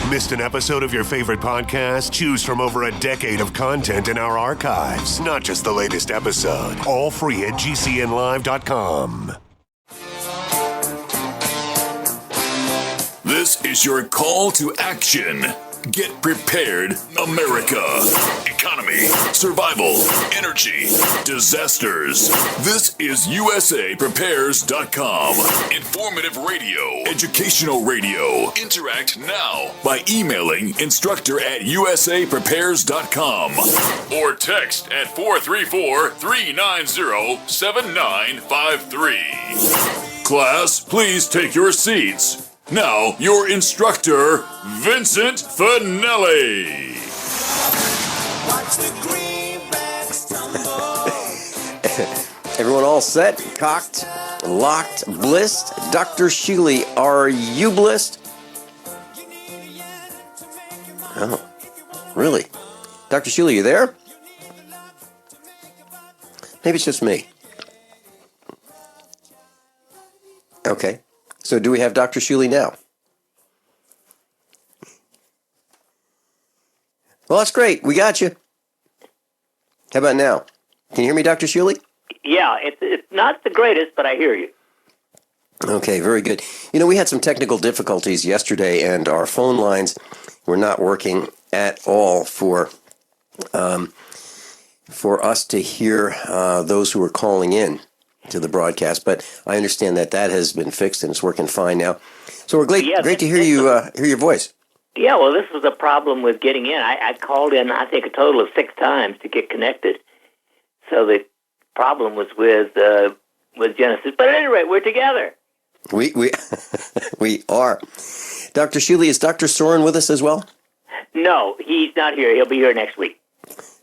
Missed an episode of your favorite podcast? Choose from over a decade of content in our archives, not just the latest episode. All free at GCNlive.com. This is your call to action. Get prepared, America. Economy, survival, energy, disasters. This is USAPrepares.com. Informative radio, educational radio. Interact now by emailing instructor@USAPrepares.com or text at 434-390-7953. Class, please take your seats. Now, your instructor, Vincent Finelli. Watch the greenbacks tumble. Everyone all set, cocked, locked, blissed? Dr. Shealy, are you blissed? Oh, really? Dr. Shealy, you there? Maybe it's just me. Okay. So do we have Dr. Shealy now? Well, that's great. We got you. How about now? Can you hear me, Dr. Shealy? Yeah, it's not the greatest, but I hear you. Okay, very good. You know, we had some technical difficulties yesterday, and our phone lines were not working at all for us to hear those who were calling in to the broadcast, but I understand that has been fixed and it's working fine now. So we're great to hear hear your voice. Yeah, well, this was a problem with getting in. I called in, I think, a total of 6 times to get connected. So the problem was with Genesis. But at any rate, we're together. We we are. Dr. Shealy, is Dr. Soren with us as well? No, he's not here. He'll be here next week.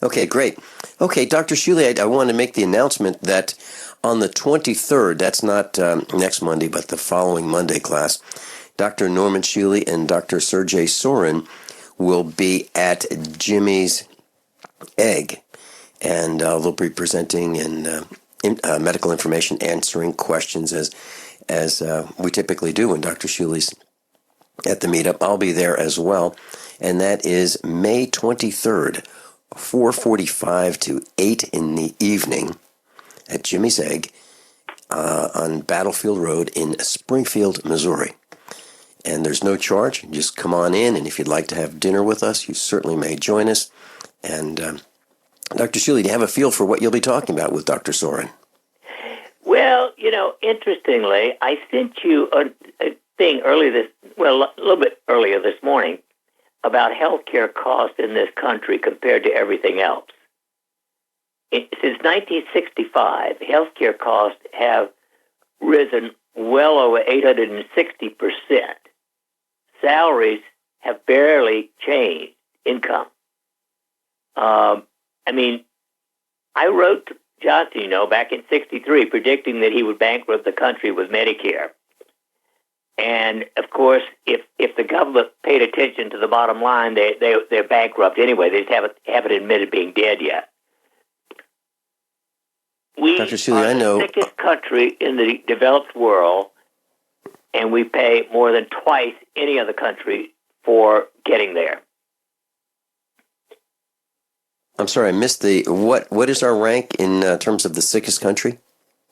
Okay, great. Okay, Dr. Shealy, I want to make the announcement that on the 23rd, that's not next Monday, but the following Monday class, Dr. Norman Shealy and Dr. Sergey Soren will be at Jimmy's Egg, and they'll be presenting medical information, answering questions as we typically do when Dr. Shealy's at the meetup. I'll be there as well, and that is May 23rd, 4:45 to 8 in the evening at Jimmy's Egg on Battlefield Road in Springfield, Missouri. And there's no charge. Just come on in, and if you'd like to have dinner with us, you certainly may join us. And Dr. Shealy, do you have a feel for what you'll be talking about with Dr. Soren? Well, interestingly, I sent you a thing a little bit earlier this morning about healthcare costs in this country compared to everything else. Since 1965, healthcare costs have risen well over 860%. Salaries have barely changed income. I wrote to Johnson, back in 63, predicting that he would bankrupt the country with Medicare. And, of course, if the government paid attention to the bottom line, they're bankrupt anyway. They just haven't admitted being dead yet. We Dr. Shealy, are the sickest country in the developed world, and we pay more than twice any other country for getting there. I'm sorry, I missed what is our rank in terms of the sickest country?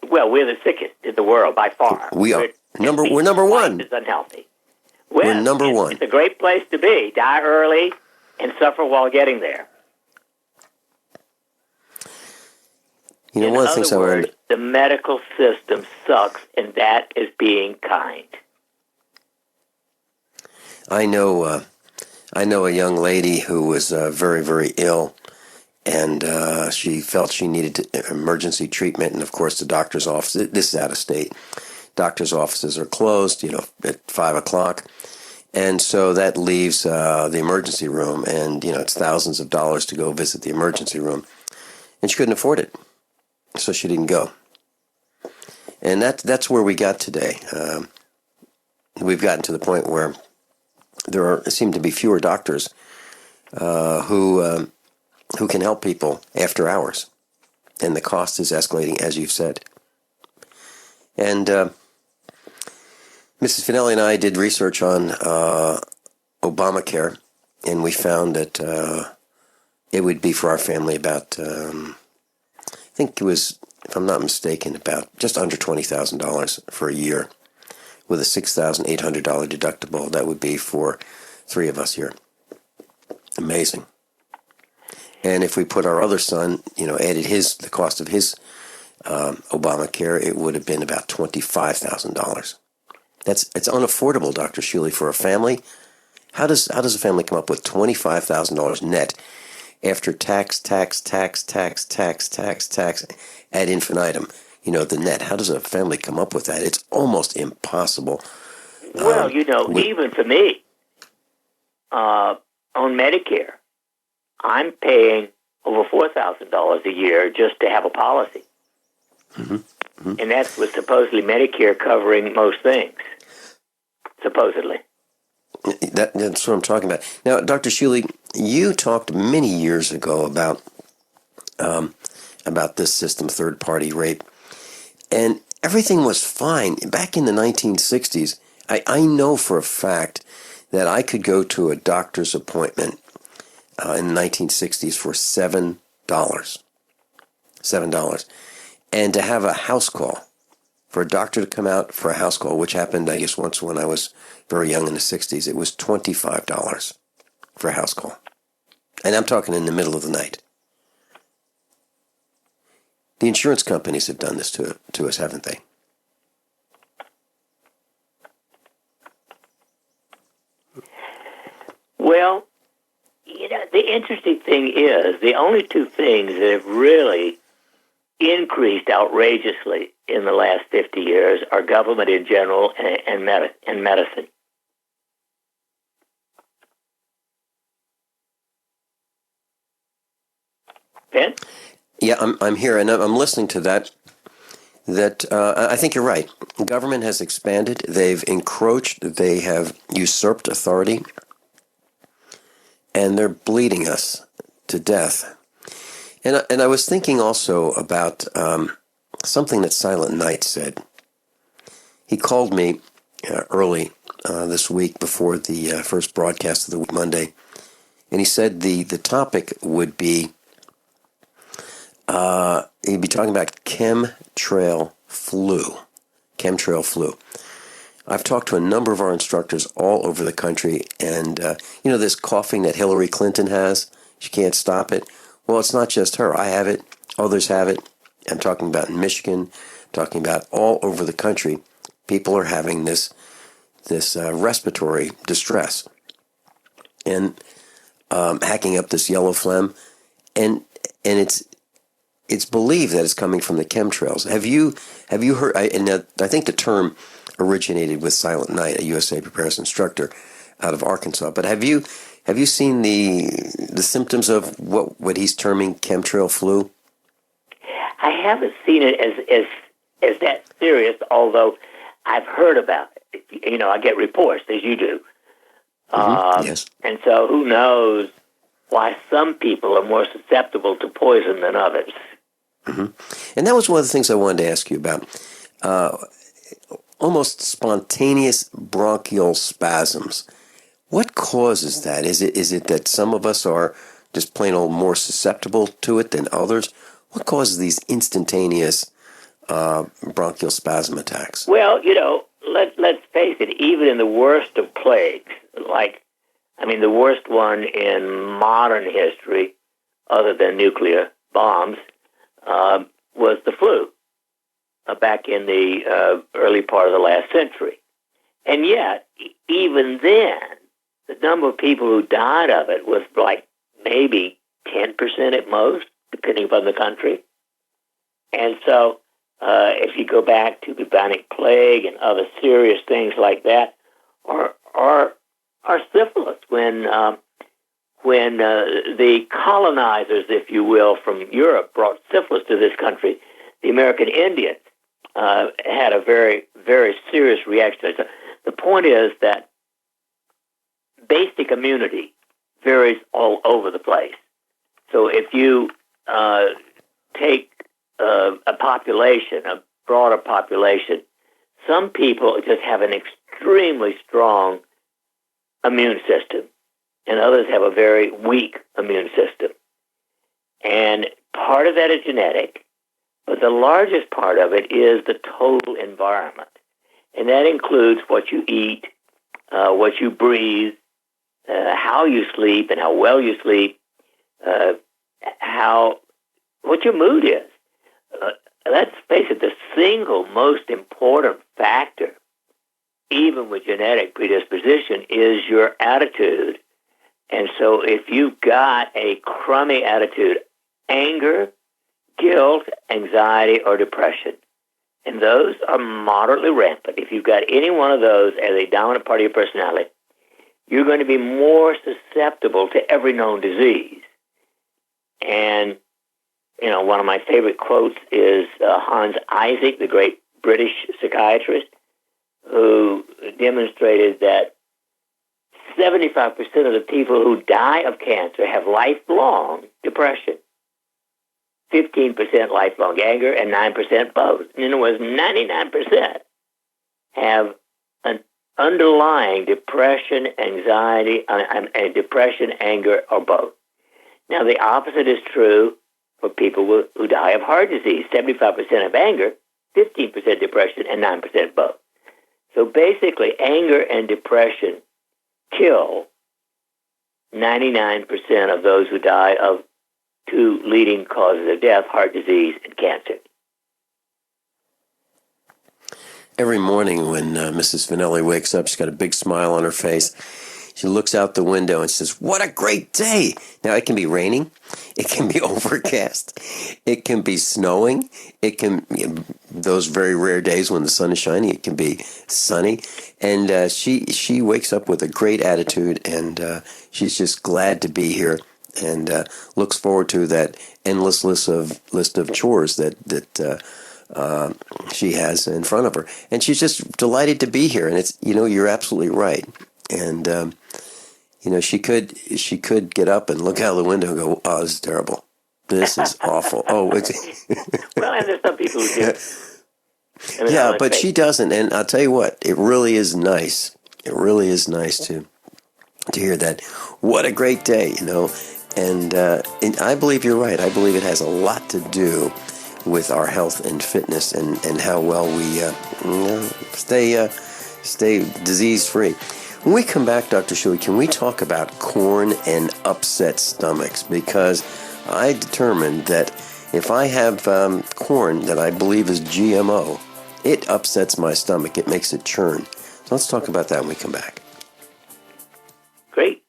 Well, we're the sickest in the world by far. We're number one. It's unhealthy. Well, we're number one. It's a great place to be. Die early and suffer while getting there. One of the things I learned. The medical system sucks, and that is being kind. I know a young lady who was very, very ill, and she felt she needed emergency treatment, and of course the doctor's office, this is out of state, doctor's offices are closed, at 5 o'clock, and so that leaves the emergency room, and, it's thousands of dollars to go visit the emergency room, and she couldn't afford it. So she didn't go. And that's where we got today. We've gotten to the point where there seem to be fewer doctors who can help people after hours. And the cost is escalating, as you've said. And Mrs. Finelli and I did research on Obamacare, and we found that it would be for our family about, I think it was, if I'm not mistaken, about just under $20,000 for a year, with a $6,800 deductible. That would be for 3 of us here. Amazing. And if we put our other son, added the cost of his Obamacare, it would have been about $25,000. It's unaffordable, Dr. Shealy, for a family. How does a family come up with $25,000 net after tax ad infinitum? The net. How does a family come up with that? It's almost impossible. Well, even for me, on Medicare, I'm paying over $4,000 a year just to have a policy. Mm-hmm. Mm-hmm. And that was supposedly Medicare covering most things. Supposedly. That's what I'm talking about. Now, Dr. Shealy, you talked many years ago about this system, third-party rape, and everything was fine. Back in the 1960s, I know for a fact that I could go to a doctor's appointment in the 1960s for $7. $7. And to have a house call, for a doctor to come out for a house call, which happened, I guess, once when I was very young in the 60s, it was $25 for a house call. And I'm talking in the middle of the night. The insurance companies have done this to us, haven't they? Well, the interesting thing is the only 2 things that have really increased outrageously in the last 50 years are government in general and medicine. Ben? Yeah, I'm here, and I'm listening to that. I think you're right. Government has expanded. They've encroached. They have usurped authority, and they're bleeding us to death. And I was thinking also about something that Silent Night said. He called me early this week before the first broadcast of the week, Monday, and he said the topic would be, he'd be talking about chemtrail flu. Chemtrail flu. I've talked to a number of our instructors all over the country, and this coughing that Hillary Clinton has, she can't stop it. Well, it's not just her. I have it. Others have it. I'm talking about in Michigan, talking about all over the country. People are having this respiratory distress and hacking up this yellow phlegm, and it's believed that it's coming from the chemtrails. Have you heard? I think the term originated with Silent Night, a USA Preparedness instructor out of Arkansas. But have you seen the symptoms of what he's terming chemtrail flu? I haven't seen it as that serious, although I've heard about it. I get reports, as you do. Yes. And so who knows why some people are more susceptible to poison than others. Mm-hmm. And that was one of the things I wanted to ask you about. Almost spontaneous bronchial spasms. What causes that? Is it that some of us are just plain old more susceptible to it than others? What causes these instantaneous bronchial spasm attacks? Well, let's face it, even in the worst of plagues, the worst one in modern history, other than nuclear bombs, was the flu back in the early part of the last century. And yet, even then, the number of people who died of it was maybe 10% at most, depending upon the country. And so, if you go back to bubonic plague and other serious things like that, or syphilis, when the colonizers, if you will, from Europe brought syphilis to this country, the American Indians had a very, very serious reaction. So the point is that basic immunity varies all over the place. So if you take a population, a broader population, some people just have an extremely strong immune system, and others have a very weak immune system. And part of that is genetic, but the largest part of it is the total environment. And that includes what you eat, what you breathe, how you sleep and how well you sleep, what your mood is. Let's face it, the single most important factor, even with genetic predisposition, is your attitude. And so if you've got a crummy attitude, anger, guilt, anxiety, or depression, and those are moderately rampant. If you've got any one of those as a dominant part of your personality, you're going to be more susceptible to every known disease. And, one of my favorite quotes is Hans Isaac, the great British psychiatrist, who demonstrated that 75% of the people who die of cancer have lifelong depression, 15% lifelong anger, and 9% both. In other words, 99% have an underlying depression, anxiety, depression, anger, or both. Now, the opposite is true for people who die of heart disease. 75% of anger, 15% depression, and 9% both. So basically, anger and depression kill 99% of those who die of two leading causes of death, heart disease and cancer. Every morning when Mrs. Finelli wakes up, she's got a big smile on her face. She looks out the window and says, "What a great day!" Now, it can be raining. It can be overcast. It can be snowing. It can, those very rare days when the sun is shining, it can be sunny. And she wakes up with a great attitude, and she's just glad to be here, and looks forward to that endless list of chores that she has in front of her. And she's just delighted to be here. And it's, you're absolutely right. And she could get up and look out the window and go, "Oh, this is terrible. This is awful." Oh, it's well, and there's some people who do. Yeah, but she doesn't. And I'll tell you what, it really is nice. It really is nice to hear that. What a great day, And I believe you're right. I believe it has a lot to do with our health and fitness and how well we stay disease-free. When we come back, Dr. Shealy, can we talk about corn and upset stomachs? Because I determined that if I have corn that I believe is GMO, it upsets my stomach. It makes it churn. So let's talk about that when we come back. Great.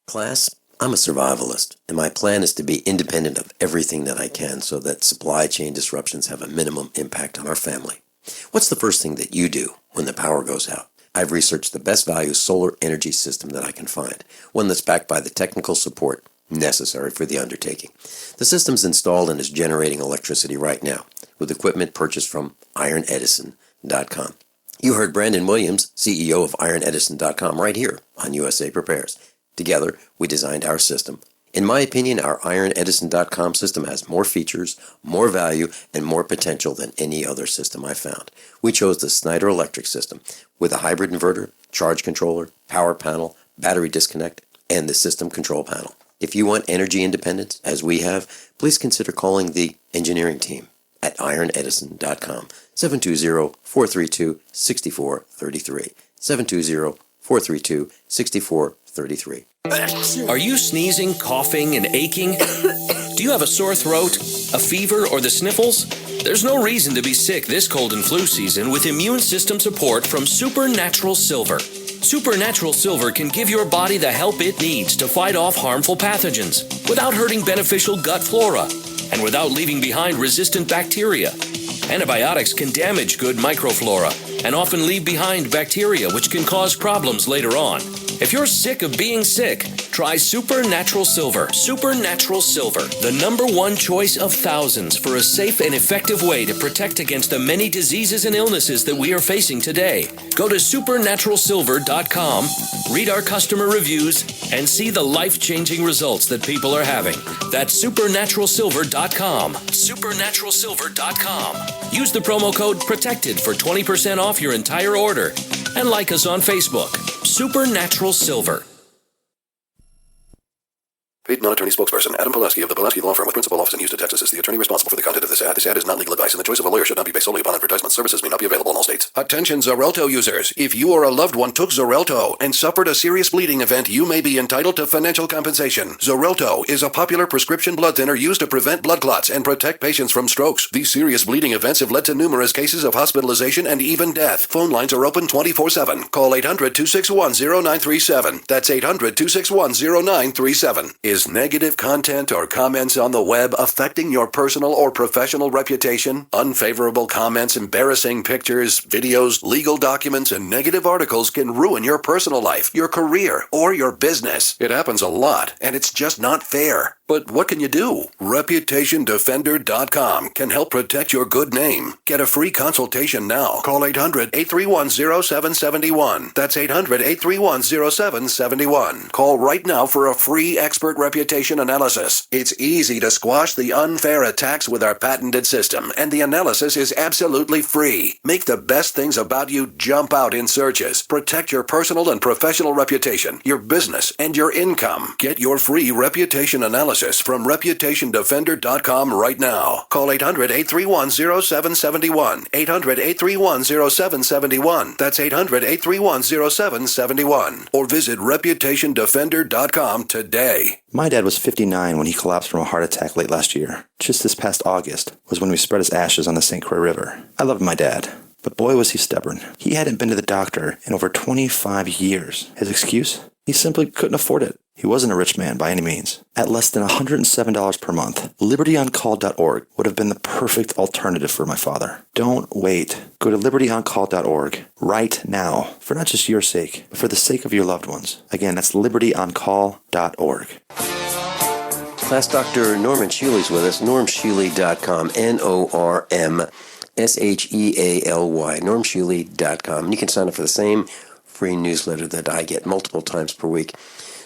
Class, I'm a survivalist, and my plan is to be independent of everything that I can so that supply chain disruptions have a minimum impact on our family. What's the first thing that you do when the power goes out? I've researched the best value solar energy system that I can find, one that's backed by the technical support necessary for the undertaking. The system's installed and is generating electricity right now with equipment purchased from ironedison.com. You heard Brandon Williams, CEO of ironedison.com, right here on USA Prepares. Together, we designed our system. In my opinion, our ironedison.com system has more features, more value, and more potential than any other system I found. We chose the Snyder Electric system with a hybrid inverter, charge controller, power panel, battery disconnect, and the system control panel. If you want energy independence, as we have, please consider calling the engineering team at ironedison.com, 720-432-6433, 720-432-6433. Are you sneezing, coughing, and aching? Do you have a sore throat, a fever, or the sniffles? There's no reason to be sick this cold and flu season with immune system support from Supernatural Silver. Supernatural Silver can give your body the help it needs to fight off harmful pathogens without hurting beneficial gut flora and without leaving behind resistant bacteria. Antibiotics can damage good microflora and often leave behind bacteria which can cause problems later on. If you're sick of being sick, try Supernatural Silver. Supernatural Silver, the #1 choice of thousands for a safe and effective way to protect against the many diseases and illnesses that we are facing today. Go to supernaturalsilver.com, read our customer reviews, and see the life-changing results that people are having. That's supernaturalsilver.com. Supernaturalsilver.com. Use the promo code PROTECTED for 20% off your entire order. and like us on Facebook. Supernatural Silver. Paid non-attorney spokesperson Adam Pulaski of the Pulaski Law Firm with principal office in Houston, Texas is the attorney responsible for the content of this ad. This ad is not legal advice, and the choice of a lawyer should not be based solely upon advertisement. Services may not be available in all states. Attention Xarelto users. If you or a loved one took Xarelto and suffered a serious bleeding event, you may be entitled to financial compensation. Xarelto is a popular prescription blood thinner used to prevent blood clots and protect patients from strokes. These serious bleeding events have led to numerous cases of hospitalization and even death. Phone lines are open 24/7. Call 800-261-0937. That's 800-261-0937. Is negative content or comments on the web affecting your personal or professional reputation? Unfavorable comments, embarrassing pictures, videos, legal documents, and negative articles can ruin your personal life, your career, or your business. It happens a lot, and it's just not fair. But what can you do? ReputationDefender.com can help protect your good name. Get a free consultation now. Call 800-831-0771. That's 800-831-0771. Call right now for a free expert reputation analysis. It's easy to squash the unfair attacks with our patented system, and the analysis is absolutely free. Make the best things about you jump out in searches. Protect your personal and professional reputation, your business, and your income. Get your free reputation analysis from ReputationDefender.com right now. Call 800-831-0771. 800-831-0771. That's 800-831-0771. Or visit ReputationDefender.com today. My dad was 59 when he collapsed from a heart attack late last year. Just this past August was when we spread his ashes on the St. Croix River. I loved my dad, but boy was he stubborn. He hadn't been to the doctor in over 25 years. His excuse? He simply couldn't afford it. He wasn't a rich man by any means. At less than $107 per month, LibertyOnCall.org would have been the perfect alternative for my father. Don't wait. Go to LibertyOnCall.org right now, for not just your sake, but for the sake of your loved ones. Again, that's LibertyOnCall.org. Class Dr. Norman Shealy's with us, normshealy.com, NORMSHEALY, normshealy.com. And you can sign up for the same free newsletter that I get multiple times per week.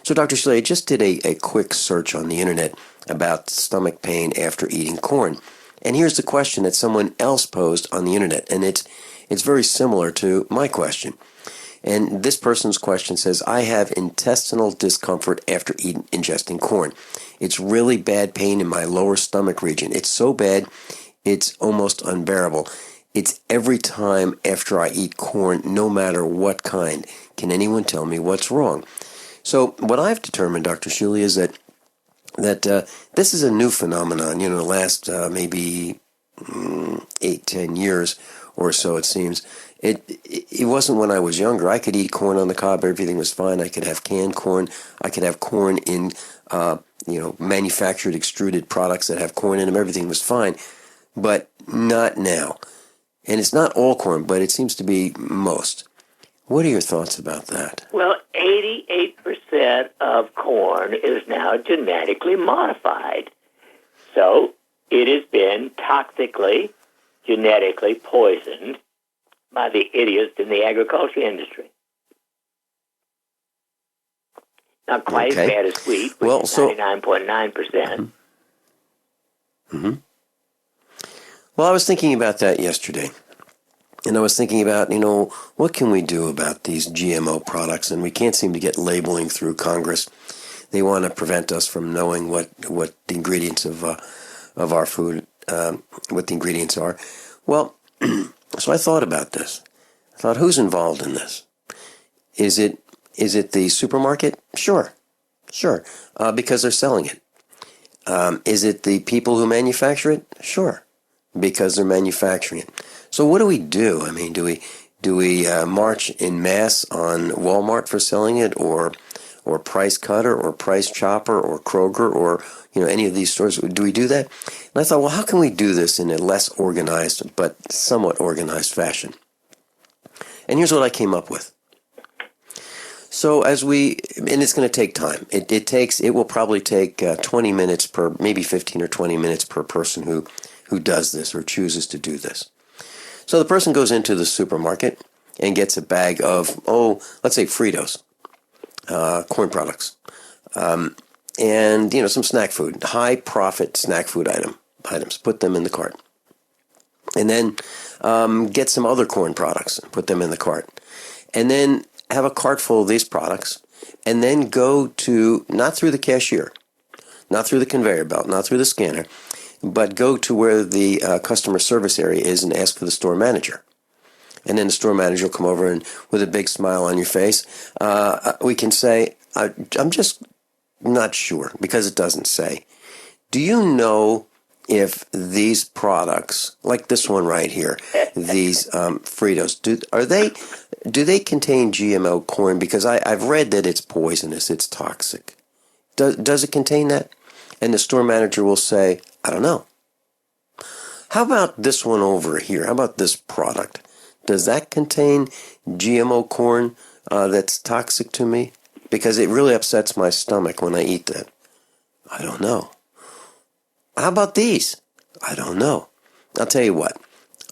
So, Dr. Shealy, I just did a quick search on the internet about stomach pain after eating corn. And here's the question that someone else posed on the internet, and it's very similar to my question. And this person's question says, I have intestinal discomfort after ingesting corn. It's really bad pain in my lower stomach region. It's so bad, it's almost unbearable. It's every time after I eat corn, no matter what kind. Can anyone tell me what's wrong? So what I've determined, Dr. Shealy, is that this is a new phenomenon. You know, the last maybe 8-10 years or so, it seems. It wasn't when I was younger. I could eat corn on the cob. Everything was fine. I could have canned corn. I could have corn in manufactured extruded products that have corn in them. Everything was fine, but not now. And it's not all corn, but it seems to be most. What are your thoughts about that? Well, 88% of corn is now genetically modified. So it has been toxically, genetically poisoned by the idiots in the agriculture industry. Not quite as bad as wheat, which is 99.9%. Mm-hmm. Well, I was thinking about that yesterday. And I was thinking about, what can we do about these GMO products? And we can't seem to get labeling through Congress. They want to prevent us from knowing what the ingredients of our food, what the ingredients are. Well, so I thought about this. I thought, who's involved in this? Is it the supermarket? Sure, because they're selling it. Is it the people who manufacture it? Sure, because they're manufacturing it. So what do we do? I mean, do we march in mass on Walmart for selling it, or Price Cutter, or Price Chopper, or Kroger, or any of these stores? Do we do that? And I thought, well, how can we do this in a less organized but somewhat organized fashion? And here's what I came up with. So and it's going to take time. It will probably take 20 minutes per, maybe 15 or 20 minutes per person who does this or chooses to do this. So the person goes into the supermarket and gets a bag of, let's say Fritos, corn products, and some snack food, high profit snack food items. Put them in the cart, and then get some other corn products and put them in the cart, and then have a cart full of these products, and then go to, not through the cashier, not through the conveyor belt, not through the scanner, but go to where the customer service area is and ask for the store manager. And then the store manager will come over and with a big smile on your face, we can say, I'm just not sure, because it doesn't say. Do you know if these products, like this one right here, these Fritos, do they contain GMO corn? Because I've read that it's poisonous, it's toxic. Does it contain that? And the store manager will say, I don't know. How about this one over here? How about this product? Does that contain GMO corn that's toxic to me? Because it really upsets my stomach when I eat that. I don't know. How about these? I don't know. I'll tell you what.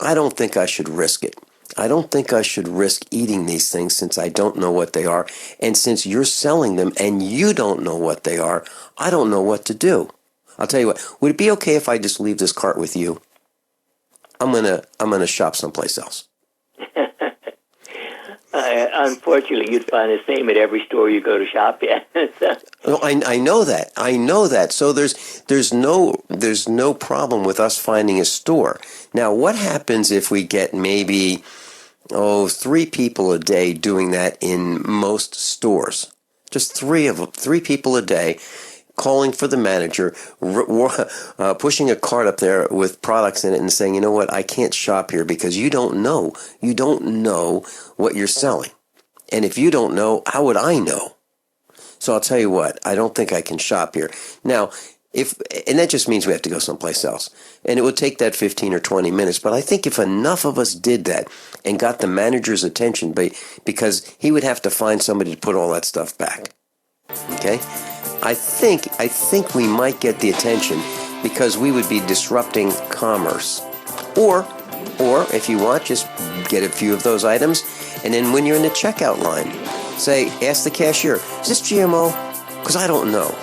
I don't think I should risk it. I don't think I should risk eating these things since I don't know what they are. And since you're selling them and you don't know what they are, I don't know what to do. I'll tell you what. Would it be okay if I just leave this cart with you? I'm gonna shop someplace else. Unfortunately, you'd find the same at every store you go to shop at. No, I know that. I know that. So there's no problem with us finding a store. Now, what happens if we get maybe 3 people a day doing that in most stores? Just 3 people a day, calling for the manager, pushing a cart up there with products in it and saying, you know what, I can't shop here because you don't know what you're selling. And if you don't know, how would I know? So I'll tell you what, I don't think I can shop here. Now, and that just means we have to go someplace else. And it would take that 15 or 20 minutes. But I think if enough of us did that and got the manager's attention, because he would have to find somebody to put all that stuff back. Okay? I think we might get the attention because we would be disrupting commerce. Or if you want, just get a few of those items, and then when you're in the checkout line, ask the cashier, is this GMO? Because I don't know.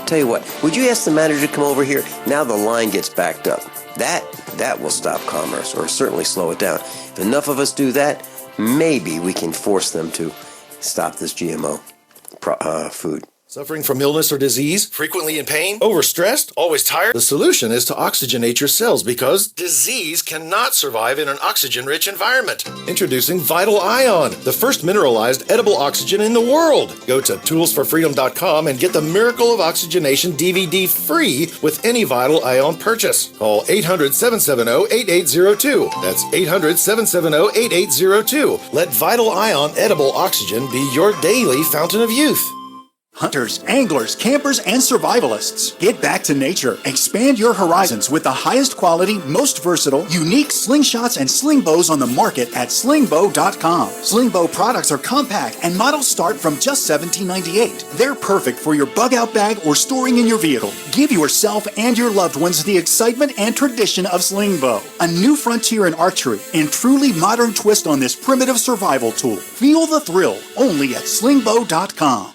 Tell you what, would you ask the manager to come over here? Now the line gets backed up. That will stop commerce, or certainly slow it down. If enough of us do that, maybe we can force them to stop this GMO food. Suffering from illness or disease? Frequently in pain? Overstressed? Always tired? The solution is to oxygenate your cells because disease cannot survive in an oxygen-rich environment. Introducing Vital Ion, the first mineralized edible oxygen in the world. Go to toolsforfreedom.com and get the Miracle of Oxygenation DVD free with any Vital Ion purchase. Call 800-770-8802. That's 800-770-8802. Let Vital Ion edible oxygen be your daily fountain of youth. Hunters, anglers, campers, and survivalists. Get back to nature. Expand your horizons with the highest quality, most versatile, unique slingshots and sling bows on the market at slingbow.com. Slingbow products are compact and models start from just $17.98. They're perfect for your bug-out bag or storing in your vehicle. Give yourself and your loved ones the excitement and tradition of slingbow. A new frontier in archery and truly modern twist on this primitive survival tool. Feel the thrill only at slingbow.com.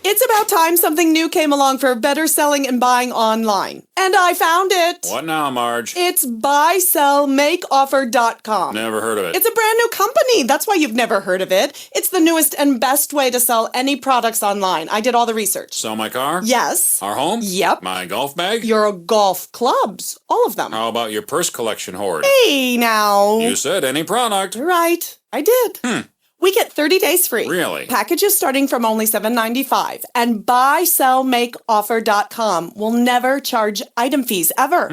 It's about time something new came along for better selling and buying online. And I found it. What now, Marge? It's buysellmakeoffer.com. Never heard of it. It's a brand new company. That's why you've never heard of it. It's the newest and best way to sell any products online. I did all the research. Sell my car? Yes. Our home? Yep. My golf bag? Your golf clubs. All of them. How about your purse collection hoard? Hey, now. You said any product. Right. I did. We get 30 days free. Really? Packages starting from only $7.95. And buysellmakeoffer.com will never charge item fees ever.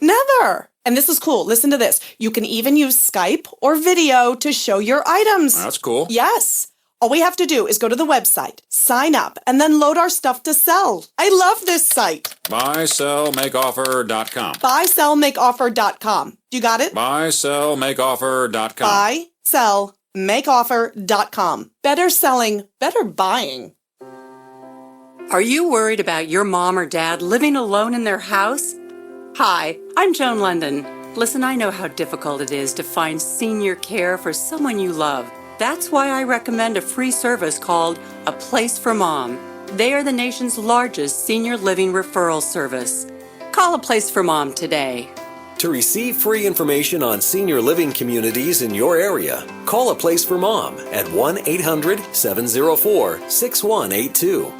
Never. And this is cool. Listen to this. You can even use Skype or video to show your items. That's cool. Yes. All we have to do is go to the website, sign up, and then load our stuff to sell. I love this site. Buysellmakeoffer.com. Buysellmakeoffer.com. You got it? Buysellmakeoffer.com. Buysellmakeoffer.com. Better selling, better buying. Are you worried about your mom or dad living alone in their house? Hi, I'm Joan London. Listen, I know how difficult it is to find senior care for someone you love. That's why I recommend a free service called A Place for Mom. They are the nation's largest senior living referral service. Call A Place for Mom today. To receive free information on senior living communities in your area, call A Place for Mom at 1-800-704-6182.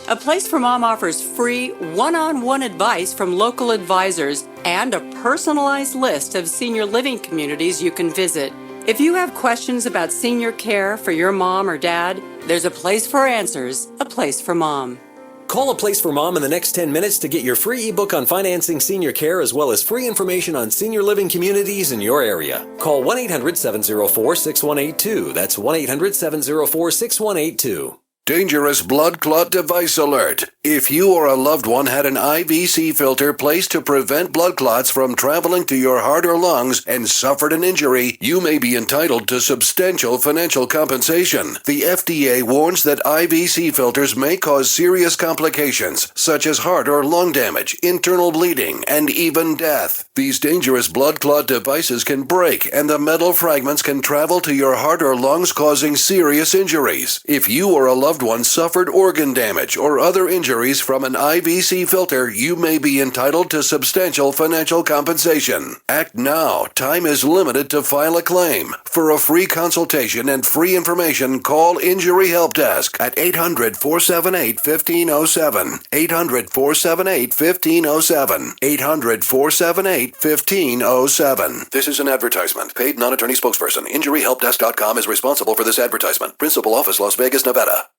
A Place for Mom offers free one-on-one advice from local advisors and a personalized list of senior living communities you can visit. If you have questions about senior care for your mom or dad, there's a place for answers, A Place for Mom. Call A Place for Mom in the next 10 minutes to get your free ebook on financing senior care as well as free information on senior living communities in your area. Call 1-800-704-6182. That's 1-800-704-6182. Dangerous blood clot device alert. If you or a loved one had an IVC filter placed to prevent blood clots from traveling to your heart or lungs and suffered an injury, you may be entitled to substantial financial compensation. The FDA warns that IVC filters may cause serious complications, such as heart or lung damage, internal bleeding, and even death. These dangerous blood clot devices can break, and the metal fragments can travel to your heart or lungs, causing serious injuries. If you or a loved one suffered organ damage or other injuries from an IVC filter, you may be entitled to substantial financial compensation. Act now. Time is limited to file a claim. For a free consultation and free information, call Injury Help Desk at 800-478-1507. 800-478-1507. 800-478-1507. This is an advertisement. Paid non-attorney spokesperson. InjuryHelpDesk.com is responsible for this advertisement. Principal office, Las Vegas, Nevada.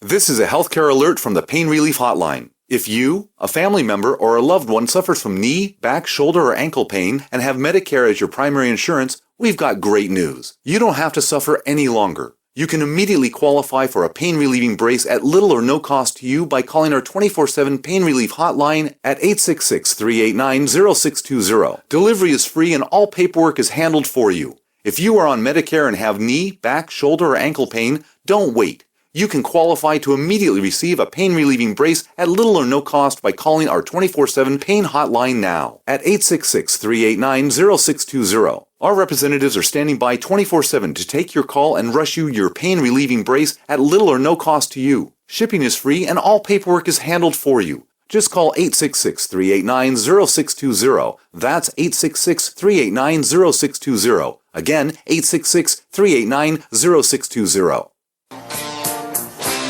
This is a healthcare alert from the Pain Relief Hotline. If you, a family member, or a loved one suffers from knee, back, shoulder, or ankle pain and have Medicare as your primary insurance, we've got great news. You don't have to suffer any longer. You can immediately qualify for a pain-relieving brace at little or no cost to you by calling our 24/7 Pain Relief Hotline at 866-389-0620. Delivery is free and all paperwork is handled for you. If you are on Medicare and have knee, back, shoulder, or ankle pain, don't wait. You can qualify to immediately receive a pain-relieving brace at little or no cost by calling our 24/7 Pain Hotline now at 866-389-0620. Our representatives are standing by 24/7 to take your call and rush you your pain-relieving brace at little or no cost to you. Shipping is free and all paperwork is handled for you. Just call 866-389-0620. That's 866-389-0620. Again, 866-389-0620.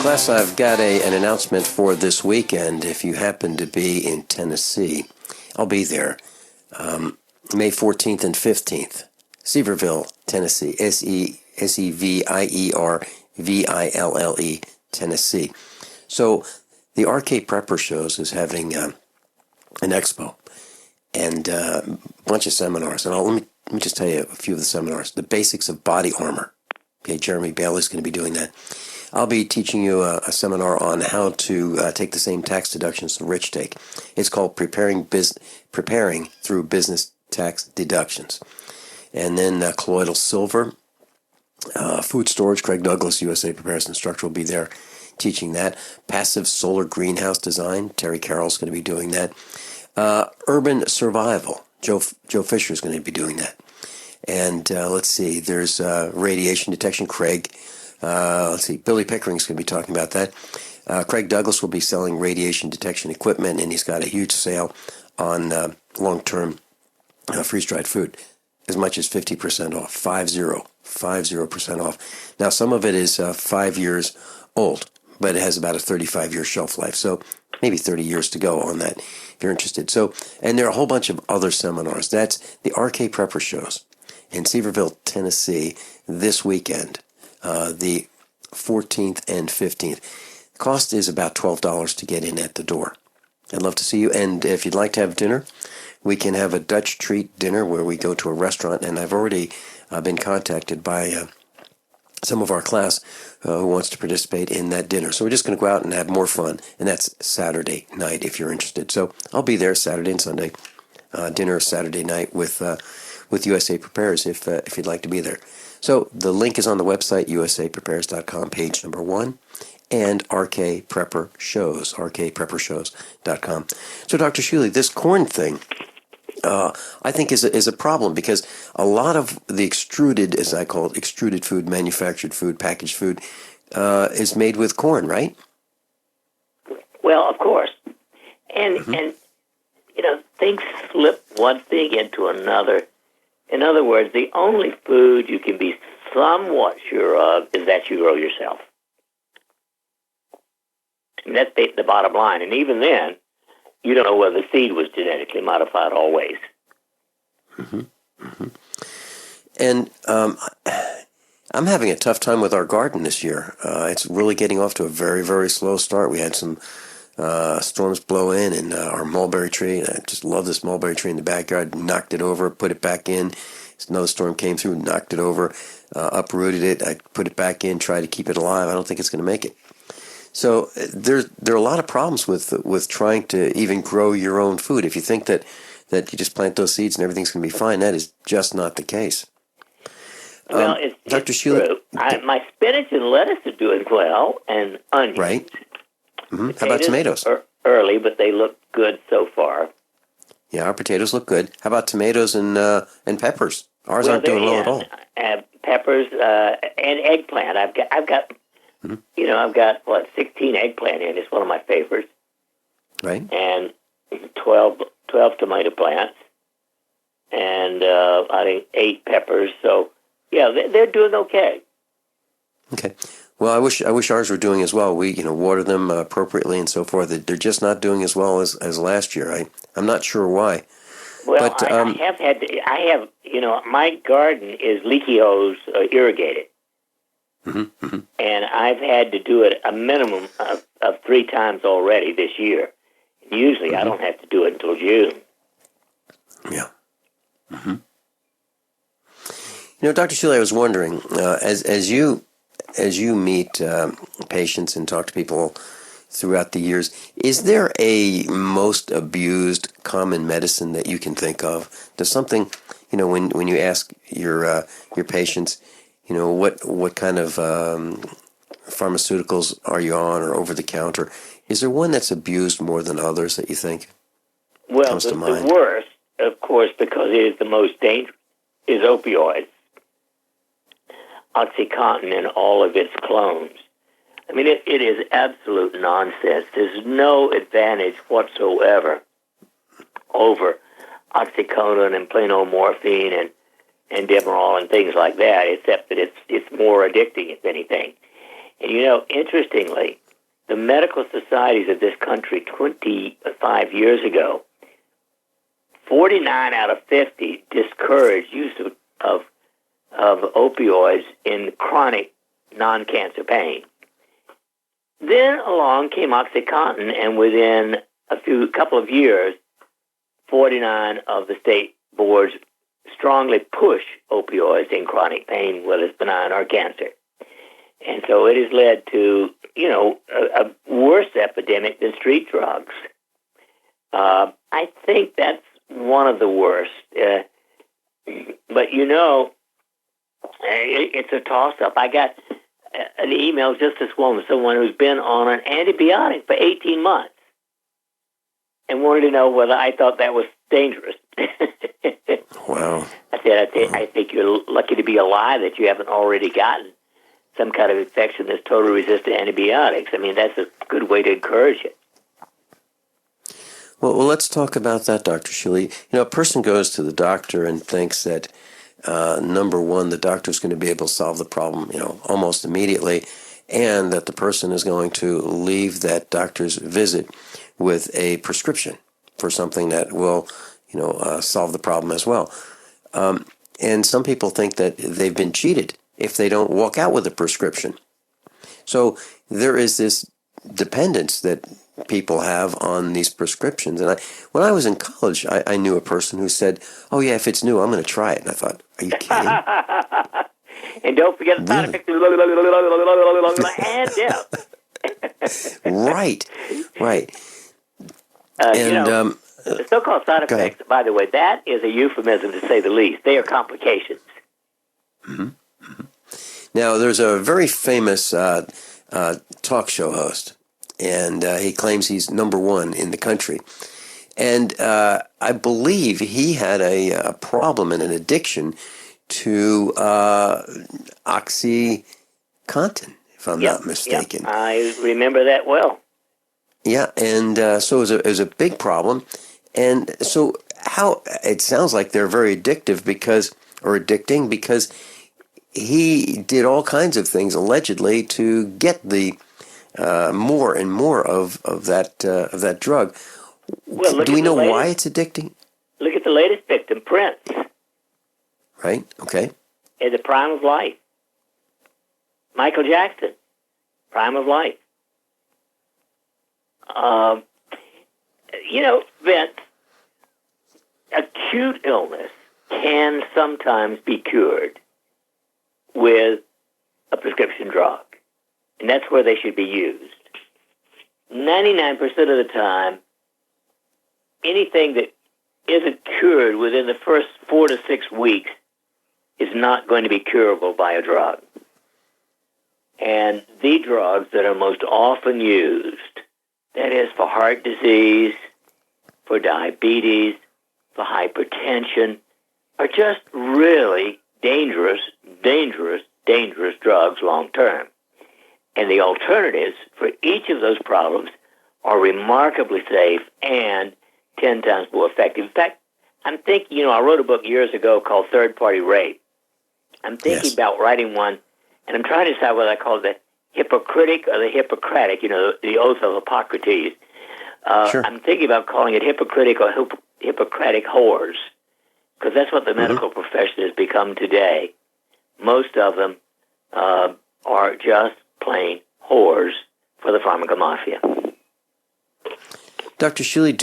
Class, I've got an announcement for this weekend. If you happen to be in Tennessee, I'll be there May 14th and 15th. Sevierville, Tennessee. Sevierville, Tennessee. So the RK Prepper Shows is having an expo and a bunch of seminars. And let me just tell you a few of the seminars. The basics of body armor. Okay, Jeremy Bailey's going to be doing that. I'll be teaching you a seminar on how to take the same tax deductions the rich take. It's called Preparing Through Business Tax Deductions. And then colloidal silver, food storage, Craig Douglas, USA Prepares Instructor, will be there teaching that. Passive solar greenhouse design, Terry Carroll's going to be doing that. Urban survival, Joe Fisher is going to be doing that. And let's see, there's radiation detection, Craig. Billy Pickering's going to be talking about that. Craig Douglas will be selling radiation detection equipment, and he's got a huge sale on long-term freeze-dried food, as much as 50% off, 50% off. Now, some of it is 5 years old, but it has about a 35-year shelf life, so maybe 30 years to go on that, if you're interested. So, and there are a whole bunch of other seminars. That's the RK Prepper Shows in Sevierville, Tennessee, this weekend. The 14th and 15th. The cost is about $12 to get in at the door. I'd love to see you. And if you'd like to have dinner, we can have a Dutch treat dinner where we go to a restaurant. And I've already been contacted by some of our class who wants to participate in that dinner. So we're just going to go out and have more fun. And that's Saturday night if you're interested. So I'll be there Saturday and Sunday. Dinner Saturday night with USA Prepares if you'd like to be there. So the link is on the website, usaprepares.com, page number 1, and RK Prepper Shows, rkpreppershows.com. So Dr. Shealy, this corn thing, I think is a problem because a lot of the extruded, as I call it, extruded food, manufactured food, packaged food, is made with corn, right? Well, of course. And things slip one thing into another. In other words, the only food you can be somewhat sure of is that you grow yourself. And that's the bottom line. And even then, you don't know whether the seed was genetically modified always. Mm-hmm. Mm-hmm. And I'm having a tough time with our garden this year. It's really getting off to a very, very slow start. We had some storms blow in, and our mulberry tree, I just love this mulberry tree in the backyard, knocked it over, put it back in. Another storm came through, knocked it over, uprooted it. I put it back in, tried to keep it alive. I don't think it's going to make it. So there are a lot of problems with trying to even grow your own food. If you think that you just plant those seeds and everything's going to be fine, that is just not the case. Well, it's Dr. Shealy, true. My spinach and lettuce are doing well, and onions. Right. Mm-hmm. How about tomatoes? Early, but they look good so far. Yeah, our potatoes look good. How about tomatoes and peppers? Ours aren't doing well at all. Peppers and eggplant. I've got I've got 16 eggplant in. It's one of my favorites. Right. And 12 tomato plants, and I think 8 peppers. So yeah, they're doing okay. Okay. Well, I wish ours were doing as well. We water them appropriately and so forth. They're just not doing as well as last year. I'm not sure why. Well, but, I have had my garden is leaky hose irrigated. Mm-hmm, mm-hmm. And I've had to do it a minimum of 3 times already this year. Usually I don't have to do it until June. Yeah. Mm-hmm. Dr. Shealy, I was wondering, as you meet patients and talk to people throughout the years, is there a most abused common medicine that you can think of? Does something, when you ask your patients, what kind of pharmaceuticals are you on or over the counter? Is there one that's abused more than others that you think comes to mind? The worst, of course, because it is the most dangerous, is opioids. OxyContin and all of its clones. I mean, it is absolute nonsense. There's no advantage whatsoever over oxycodone and plain old morphine and Demerol and things like that, except that it's more addicting, if anything. And interestingly, the medical societies of this country 25 years ago, 49 out of 50 discouraged use of opioids in chronic non-cancer pain. Then along came OxyContin, and within a couple of years, 49 of the state boards strongly push opioids in chronic pain, whether it's benign or cancer. And so it has led to, a worse epidemic than street drugs. I think that's one of the worst. But, it's a toss-up. I got an email just this morning, someone who's been on an antibiotic for 18 months and wanted to know whether I thought that was dangerous. Wow. I said, I think you're lucky to be alive that you haven't already gotten some kind of infection that's totally resistant to antibiotics. I mean, that's a good way to encourage it. Well, let's talk about that, Dr. Shealy. A person goes to the doctor and thinks that, number one, the doctor's going to be able to solve the problem, almost immediately, and that the person is going to leave that doctor's visit with a prescription for something that will, solve the problem as well. And some people think that they've been cheated if they don't walk out with a prescription. So there is this dependence that people have on these prescriptions. And when I was in college, I knew a person who said, "Oh yeah, if it's new, I'm going to try it." And I thought, "Are you kidding?" And don't forget the side effects and death. Right. The so-called side effects, by the way, that is a euphemism to say the least. They are complications. Mm-hmm. Mm-hmm. Now, there's a very famous talk show host, and he claims he's number one in the country. And I believe he had a problem and an addiction to OxyContin, if I'm not mistaken. I remember that well. Yeah, and so it was a big problem. And so how it sounds like they're very addicting because he did all kinds of things allegedly to get the more and more of that drug. Well, do we know why it's addicting? Look at the latest victim, Prince. Right. Okay. In the prime of life. Michael Jackson, prime of life. Vince, acute illness can sometimes be cured with a prescription drug. And that's where they should be used. 99% of the time, anything that isn't cured within the first 4 to 6 weeks is not going to be curable by a drug. And the drugs that are most often used, that is for heart disease, for diabetes, for hypertension, are just really dangerous drugs long term. And the alternatives for each of those problems are remarkably safe and 10 times more effective. In fact, I'm thinking, I wrote a book years ago called Third Party Rape. I'm thinking about writing one, and I'm trying to decide whether I call it the Hippocratic or the Hippocratic, the Oath of Hippocrates. Sure. I'm thinking about calling it Hippocratic or Hippocratic whores, because that's what the medical profession has become today. Most of them are just plain whores for the pharmacomafia. Dr. Shealy,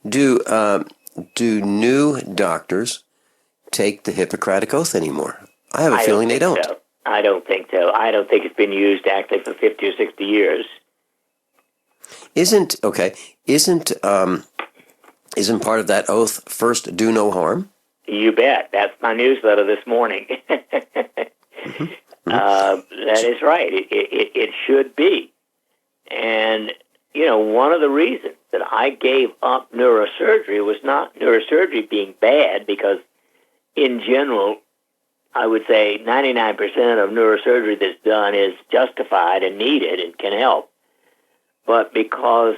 do new doctors take the Hippocratic Oath anymore? I have a feeling they don't. So. I don't think so. I don't think it's been used actually for 50 or 60 years. Isn't part of that oath, first do no harm? You bet. That's my newsletter this morning. That is right. It should be. And, one of the reasons that I gave up neurosurgery was not neurosurgery being bad, because in general, I would say 99% of neurosurgery that's done is justified and needed and can help. But because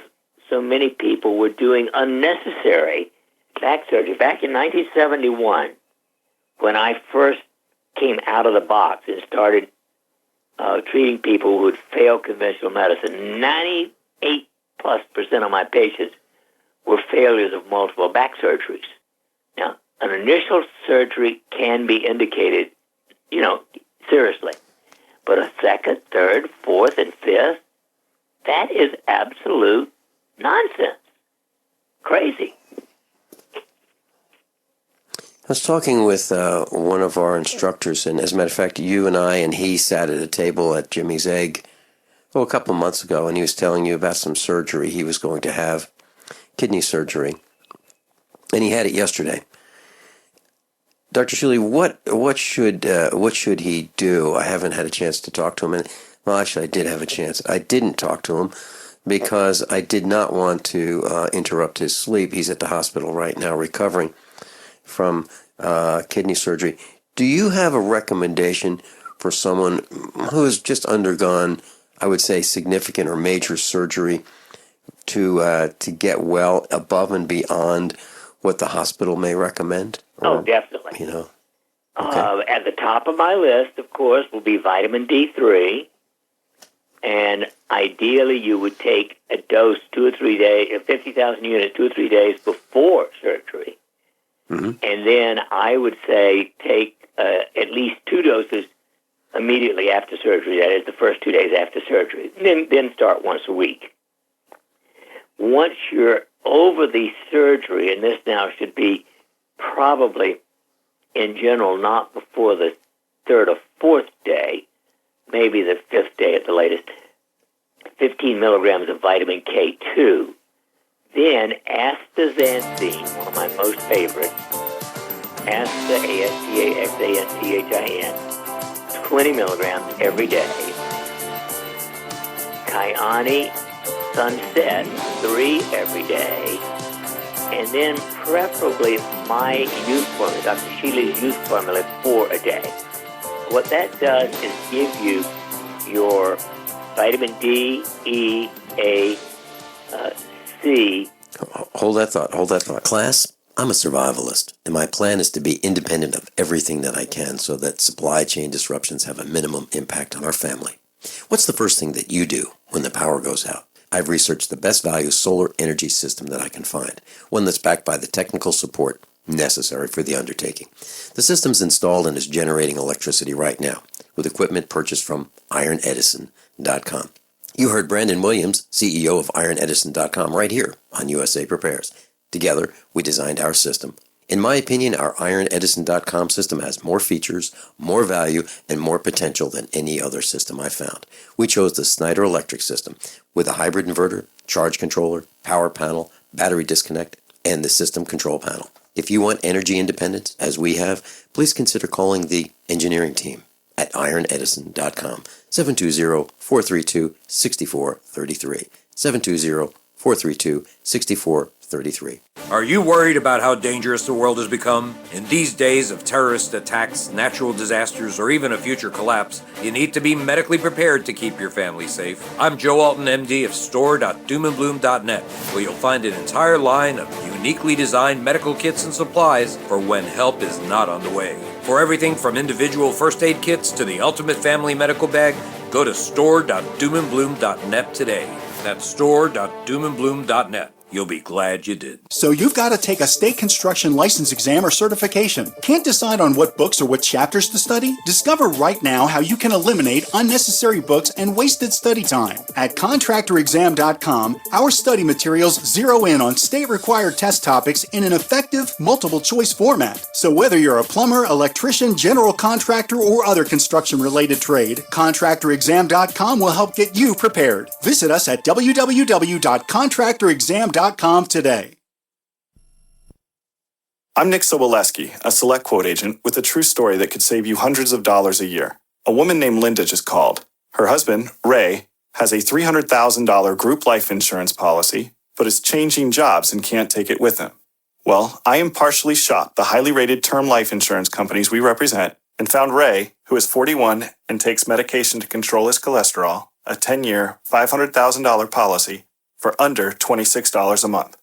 so many people were doing unnecessary back surgery. Back in 1971, when I first came out of the box and started treating people who had failed conventional medicine, 98+% of my patients were failures of multiple back surgeries. Now, an initial surgery can be indicated, seriously. But a second, third, fourth, and fifth, that is absolute nonsense. Crazy. I was talking with one of our instructors, and as a matter of fact, you and I and he sat at a table at Jimmy's Egg a couple of months ago, and he was telling you about some surgery he was going to have, kidney surgery, and he had it yesterday. Dr. Shealy, what should he do? I haven't had a chance to talk to him, and well, actually, I did have a chance. I didn't talk to him because I did not want to interrupt his sleep. He's at the hospital right now recovering from kidney surgery. Do you have a recommendation for someone who has just undergone, I would say, significant or major surgery to get well above and beyond what the hospital may recommend? Oh, definitely. Okay. At the top of my list, of course, will be vitamin D3. And ideally, you would take a dose 2 or 3 days, 50,000 units, 2 or 3 days before surgery. Mm-hmm. And then I would say take at least 2 doses immediately after surgery, that is the first 2 days after surgery. Then start once a week. Once you're over the surgery, and this now should be probably, in general, not before the 3rd or 4th day, maybe the 5th day at the latest, 15 milligrams of vitamin K2. Then astaxanthin, one of my most favorites, astaxanthin, 20 milligrams every day. Kyani Sunset, 3 every day. And then preferably my youth formula, Dr. Shealy's youth formula, 4 a day. What that does is give you your vitamin D, E, A, C, Hold that thought. Class, I'm a survivalist, and my plan is to be independent of everything that I can so that supply chain disruptions have a minimum impact on our family. What's the first thing that you do when the power goes out? I've researched the best value solar energy system that I can find, one that's backed by the technical support necessary for the undertaking. The system's installed and is generating electricity right now, with equipment purchased from ironedison.com. You heard Brandon Williams, CEO of ironedison.com, right here on USA Prepares. Together, we designed our system. In my opinion, our ironedison.com system has more features, more value, and more potential than any other system I've found. We chose the Snyder Electric system with a hybrid inverter, charge controller, power panel, battery disconnect, and the system control panel. If you want energy independence, as we have, please consider calling the engineering team at ironedison.com, 720-432-6433, 720-432-6433. Are you worried about how dangerous the world has become? In these days of terrorist attacks, natural disasters, or even a future collapse, you need to be medically prepared to keep your family safe. I'm Joe Alton, MD of store.doomandbloom.net, where you'll find an entire line of uniquely designed medical kits and supplies for when help is not on the way. For everything from individual first aid kits to the ultimate family medical bag, go to store.doomandbloom.net today. That's store.doomandbloom.net. You'll be glad you did. So you've got to take a state construction license exam or certification. Can't decide on what books or what chapters to study? Discover right now how you can eliminate unnecessary books and wasted study time. At contractorexam.com, our study materials zero in on state-required test topics in an effective, multiple-choice format. So whether you're a plumber, electrician, general contractor, or other construction-related trade, contractorexam.com will help get you prepared. Visit us at www.contractorexam.com today. I'm Nick Soboleski, a Select Quote agent with a true story that could save you hundreds of dollars a year. A woman named Linda just called. Her husband, Ray, has a $300,000 group life insurance policy, but is changing jobs and can't take it with him. Well, I impartially shopped the highly rated term life insurance companies we represent and found Ray, who is 41 and takes medication to control his cholesterol, a 10-year, $500,000 policy for under $26 a month.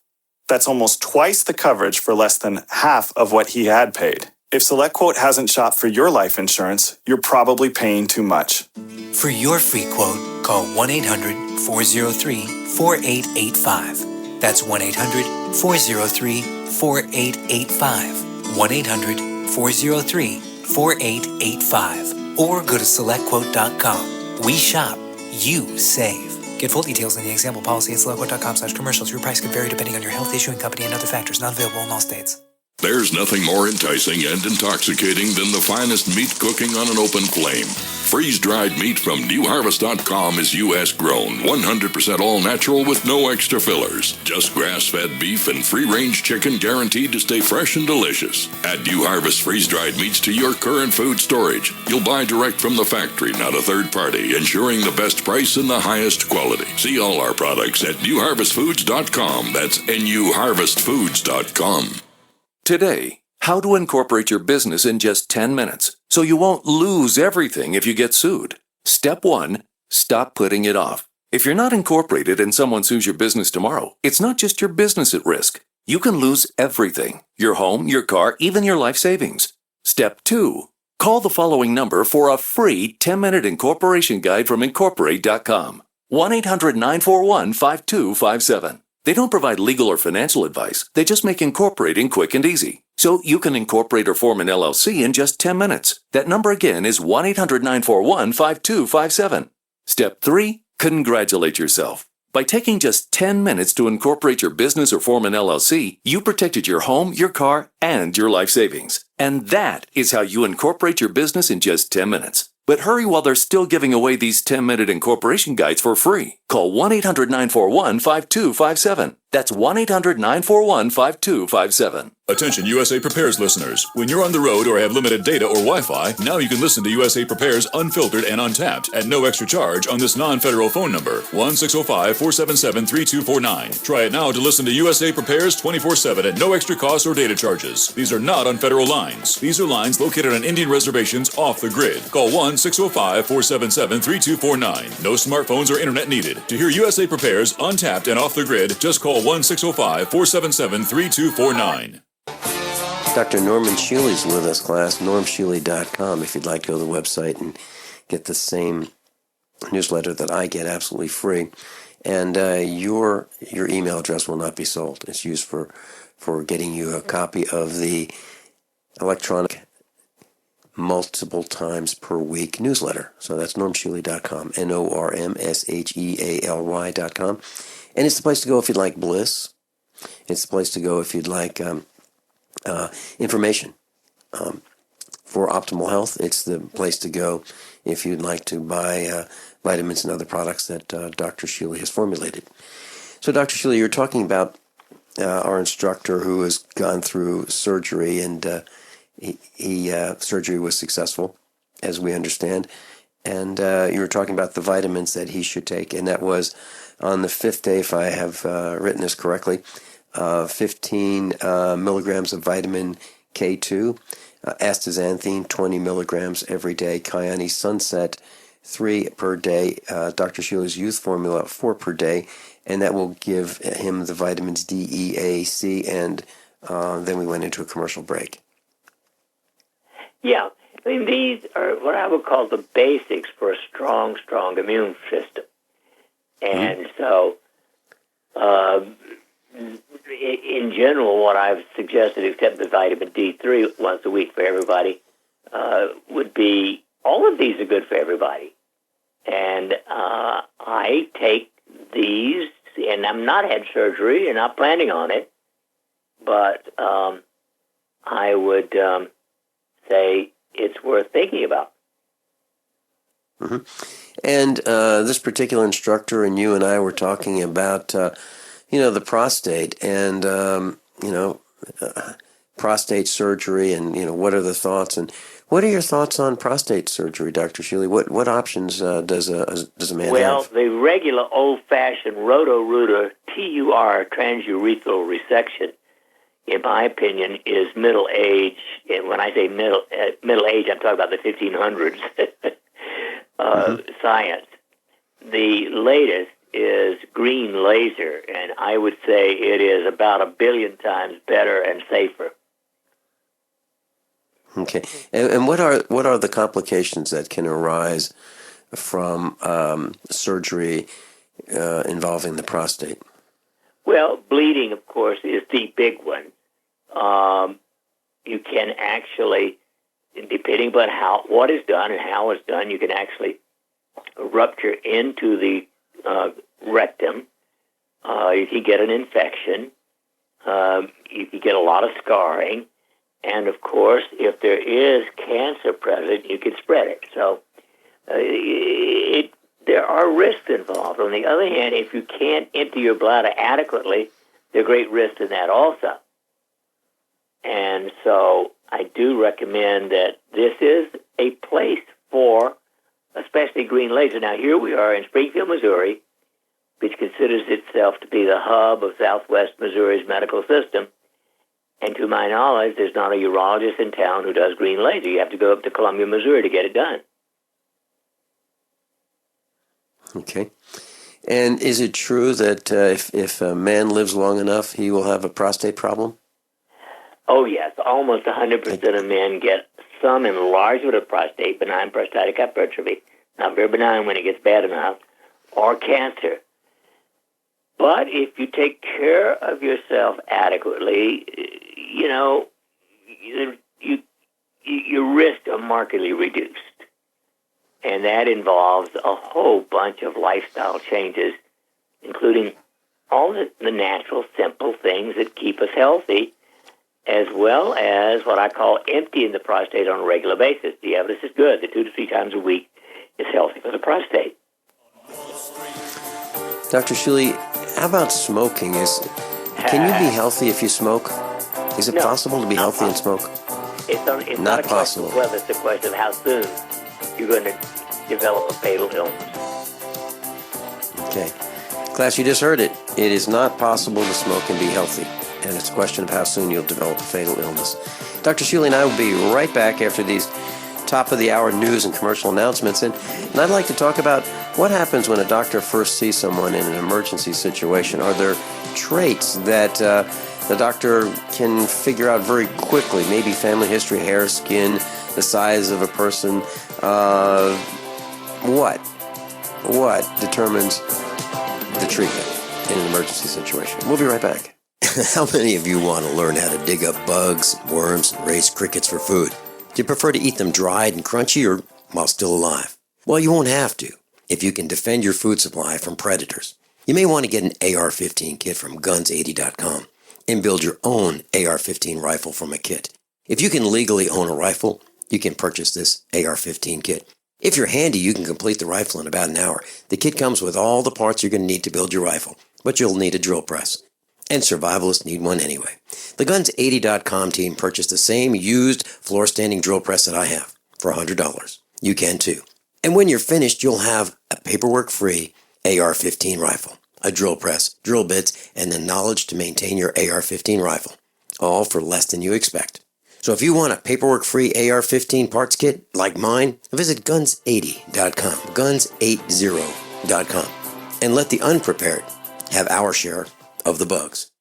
That's almost twice the coverage for less than half of what he had paid. If SelectQuote hasn't shopped for your life insurance, you're probably paying too much. For your free quote, call 1-800-403-4885. That's 1-800-403-4885. 1-800-403-4885. Or go to SelectQuote.com. We shop, you save. Get full details in the example policy at SelectQuote.com/commercials. Your price could vary depending on your health, issuing company, and other factors. Not available in all states. There's nothing more enticing and intoxicating than the finest meat cooking on an open flame. Freeze-dried meat from newharvest.com is U.S. grown, 100% all-natural with no extra fillers. Just grass-fed beef and free-range chicken guaranteed to stay fresh and delicious. Add New Harvest freeze-dried meats to your current food storage. You'll buy direct from the factory, not a third party, ensuring the best price and the highest quality. See all our products at newharvestfoods.com. That's newharvestfoods.com. Today, how to incorporate your business in just 10 minutes so you won't lose everything if you get sued. Step 1, stop putting it off. If you're not incorporated and someone sues your business tomorrow, it's not just your business at risk. You can lose everything: your home, your car, even your life savings. Step 2, call the following number for a free 10-minute incorporation guide from Incorporate.com. 1-800-941-5257. They don't provide legal or financial advice. They just make incorporating quick and easy. So you can incorporate or form an LLC in just 10 minutes. That number again is 1-800-941-5257. Step 3, congratulate yourself. By taking just 10 minutes to incorporate your business or form an LLC, you protected your home, your car, and your life savings. And that is how you incorporate your business in just 10 minutes. But hurry while they're still giving away these 10-minute incorporation guides for free. Call 1-800-941-5257. That's 1-800-941-5257. Attention USA Prepares listeners. When you're on the road or have limited data or Wi-Fi, now you can listen to USA Prepares unfiltered and untapped at no extra charge on this non-federal phone number, 1-605-477-3249. Try it now to listen to USA Prepares 24/7 at no extra cost or data charges. These are not on federal lines. These are lines located on Indian reservations off the grid. Call 1-605-477-3249. No smartphones or internet needed. To hear USA Prepares untapped and off the grid, just call 1-605-477-3249. Dr. Norman Shealy's with us, class, normshealy.com, if you'd like to go to the website and get the same newsletter that I get absolutely free. And your email address will not be sold. It's used for getting you a copy of the electronic multiple times per week newsletter. So that's normshealy.com, normshealy.com. And it's the place to go if you'd like bliss. It's the place to go if you'd like information for optimal health. It's the place to go if you'd like to buy vitamins and other products that Dr. Shealy has formulated. So, Dr. Shealy, you're talking about our instructor who has gone through surgery, and surgery was successful, as we understand. And you were talking about the vitamins that he should take, and that was on the 5th day, if I have written this correctly, 15 milligrams of vitamin K2, astaxanthin 20 milligrams every day, Kyone Sunset 3 per day, Dr. Shealy's Youth Formula 4 per day, and that will give him the vitamins D, E, A, C, and then we went into a commercial break. Yeah, I mean, these are what I would call the basics for a strong immune system. And so, in general, what I've suggested, except the vitamin D3 once a week for everybody, would be all of these are good for everybody. And I take these, and I'm not had surgery, and not planning on it, but I would say it's worth thinking about. Mm-hmm. And this particular instructor and you and I were talking about, the prostate and, prostate surgery and, what are the thoughts and what are your thoughts on prostate surgery, Dr. Shealy? What options does a man have? Well, the regular old-fashioned Roto-Rooter TUR transurethral resection, in my opinion, is middle age. And when I say middle age, I'm talking about the 1500s science. The latest is green laser, and I would say it is about 1 billion times better and safer. Okay, and what are the complications that can arise from surgery involving the prostate? Well, bleeding, of course, is the big one. You can actually, depending upon what is done and how it's done, you can actually rupture into the rectum. You can get an infection. You can get a lot of scarring. And, of course, if there is cancer present, you can spread it. So there are risks involved. On the other hand, if you can't empty your bladder adequately, there are great risks in that also. And so I do recommend that this is a place for especially green laser. Now, here we are in Springfield, Missouri, which considers itself to be the hub of Southwest Missouri's medical system. And to my knowledge, there's not a urologist in town who does green laser. You have to go up to Columbia, Missouri to get it done. Okay. And is it true that if a man lives long enough, he will have a prostate problem? Oh, yes. Almost 100% of men get some enlargement of prostate, benign prostatic hypertrophy. Not very benign when it gets bad enough, or cancer. But if you take care of yourself adequately, your risks are markedly reduced. And that involves a whole bunch of lifestyle changes, including all the natural, simple things that keep us healthy, as well as what I call emptying the prostate on a regular basis. The evidence is good. The 2 to 3 times a week is healthy for the prostate. Dr. Shealy, how about smoking? Can you be healthy if you smoke? Is it No, possible to be not healthy and smoke? It's Not not a question possible. of whether, it's a question of how soon you're going to develop a fatal illness. Okay. Class, you just heard it. It is not possible to smoke and be healthy. And it's a question of how soon you'll develop a fatal illness. Dr. Shealy and I will be right back after these top-of-the-hour news and commercial announcements. And I'd like to talk about what happens when a doctor first sees someone in an emergency situation. Are there traits that the doctor can figure out very quickly? Maybe family history, hair, skin, the size of a person. What determines the treatment in an emergency situation? We'll be right back. How many of you want to learn how to dig up bugs, worms, and raise crickets for food? Do you prefer to eat them dried and crunchy or while still alive? Well, you won't have to if you can defend your food supply from predators. You may want to get an AR-15 kit from guns80.com and build your own AR-15 rifle from a kit. If you can legally own a rifle, you can purchase this AR-15 kit. If you're handy, you can complete the rifle in about an hour. The kit comes with all the parts you're going to need to build your rifle, but you'll need a drill press. And survivalists need one anyway. The Guns80.com team purchased the same used floor-standing drill press that I have for $100. You can too. And when you're finished, you'll have a paperwork-free AR-15 rifle, a drill press, drill bits, and the knowledge to maintain your AR-15 rifle, all for less than you expect. So if you want a paperwork-free AR-15 parts kit like mine, visit Guns80.com, Guns80.com, and let the unprepared have our share of the bugs.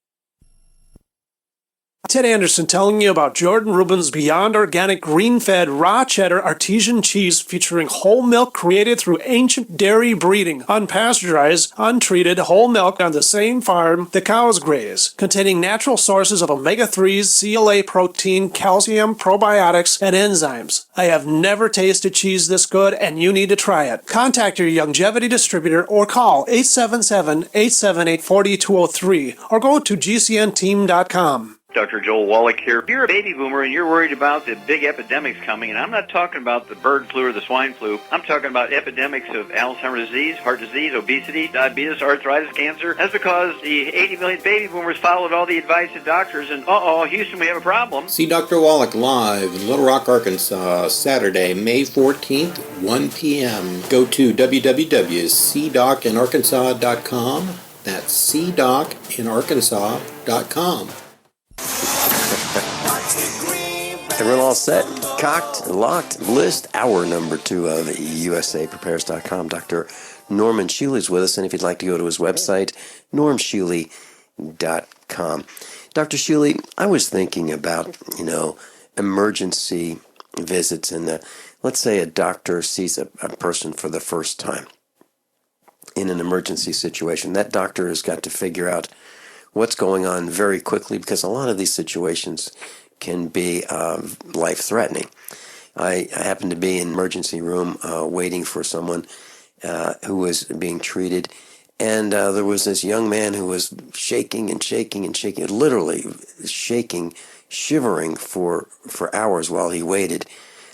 Ted Anderson telling you about Jordan Rubin's Beyond Organic Green-Fed Raw Cheddar Artesian Cheese featuring whole milk created through ancient dairy breeding, unpasteurized, untreated whole milk on the same farm the cows graze, containing natural sources of omega-3s, CLA protein, calcium, probiotics, and enzymes. I have never tasted cheese this good, and you need to try it. Contact your Longevity distributor or call 877-878-4203 or go to gcnteam.com. Dr. Joel Wallach here. If you're a baby boomer and you're worried about the big epidemics coming, and I'm not talking about the bird flu or the swine flu, I'm talking about epidemics of Alzheimer's disease, heart disease, obesity, diabetes, arthritis, cancer. That's because the 80 million baby boomers followed all the advice of doctors, and Houston, we have a problem. See Dr. Wallach live in Little Rock, Arkansas, Saturday, May 14th, 1 p.m. Go to www.cdocinarkansas.com. That's cdocinarkansas.com. Everyone all set, cocked, locked, list, hour number 2 of USAPrepares.com. Dr. Norman Shealy is with us, and if you'd like to go to his website, normshealy.com. Dr. Shealy, I was thinking about, emergency visits, and let's say a doctor sees a person for the first time in an emergency situation. That doctor has got to figure out what's going on very quickly, because a lot of these situations can be life-threatening. I happened to be in an emergency room waiting for someone who was being treated, and there was this young man who was shaking and shaking and shaking, literally shaking, shivering for hours while he waited.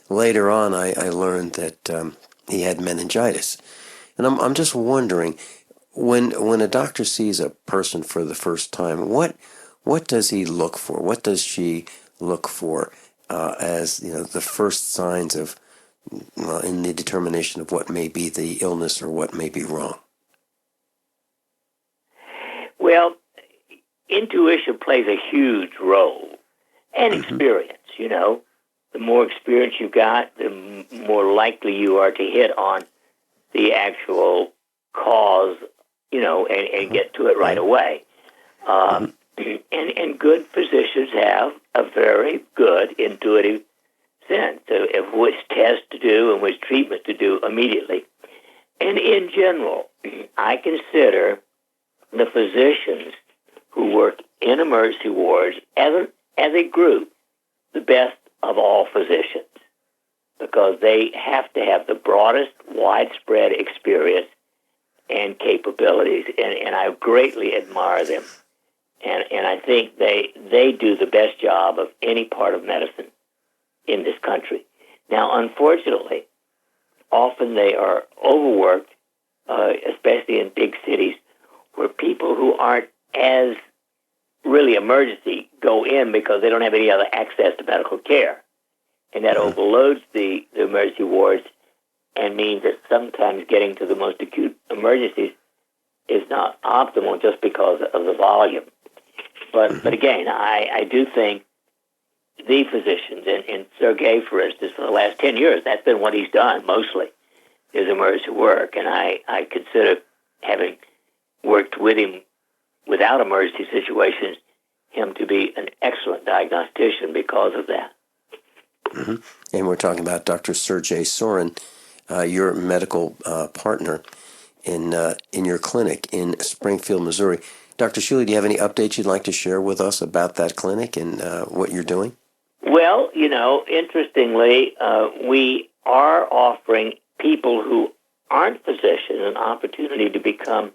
Later on, I learned that he had meningitis. And I'm just wondering, when a doctor sees a person for the first time, what does he look for? What does she look for as the first signs of, in the determination of what may be the illness or what may be wrong? Well, intuition plays a huge role, and experience. The more experience you got, the more likely you are to hit on the actual cause, and get to it right away. And good physicians have a very good intuitive sense of which test to do and which treatment to do immediately. And in general, I consider the physicians who work in emergency wards as a group the best of all physicians, because they have to have the broadest, widespread experience and capabilities, and I greatly admire them. And I think they do the best job of any part of medicine in this country. Now, unfortunately, often they are overworked, especially in big cities, where people who aren't as really emergency go in because they don't have any other access to medical care. And that overloads the emergency wards and means that sometimes getting to the most acute emergencies is not optimal just because of the volume. But again, I do think the physicians, and Sergei, for instance, for the last 10 years, that's been what he's done mostly, is emergency work. And I consider, having worked with him without emergency situations, him to be an excellent diagnostician because of that. And we're talking about Dr. Sergei Sorin, your medical partner in your clinic in Springfield, Missouri. Dr. Shealy, do you have any updates you'd like to share with us about that clinic and what you're doing? Well, interestingly, we are offering people who aren't physicians an opportunity to become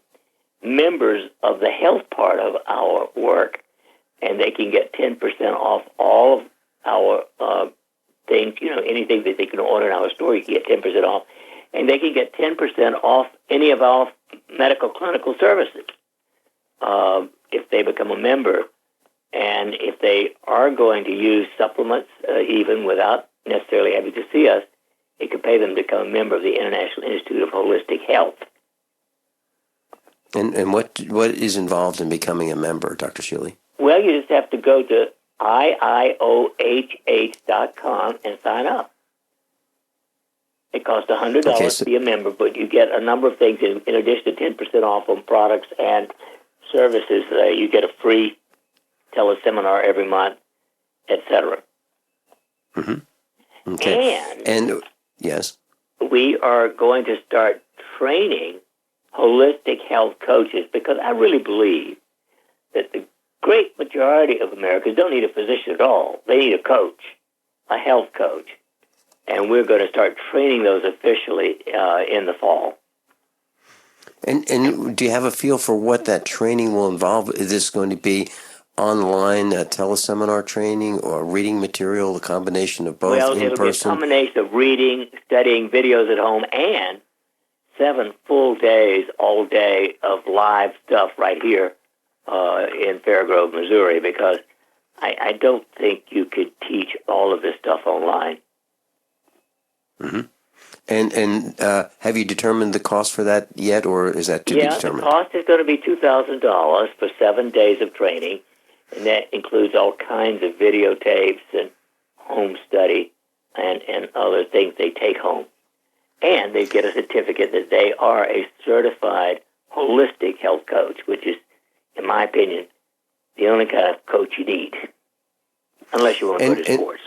members of the health part of our work, and they can get 10% off all of our things, anything that they can order in our store, you can get 10% off, and they can get 10% off any of our medical clinical services if they become a member. And if they are going to use supplements, even without necessarily having to see us, it could pay them to become a member of the International Institute of Holistic Health. And what is involved in becoming a member, Dr. Shealy? Well, you just have to go to IIOHH.com and sign up. It costs $100 to be a member, but you get a number of things in addition to 10% off on products and services. You get a free teleseminar every month, etc. Okay. And yes, we are going to start training holistic health coaches because I really believe that the great majority of Americans don't need a physician at all. They need a coach, a health coach. And we're going to start training those officially in the fall. And do you have a feel for what that training will involve? Is this going to be online teleseminar training or reading material, a combination of both, well, in it'll person? Be a combination of reading, studying videos at home, and 7 full days, all day of live stuff right here in Fairgrove, Missouri, because I don't think you could teach all of this stuff online. And have you determined the cost for that yet, or is that to be determined? The cost is going to be $2,000 for 7 days of training, and that includes all kinds of videotapes and home study and other things they take home. And they get a certificate that they are a certified holistic health coach, which is, in my opinion, the only kind of coach you need, unless you want to go to sports.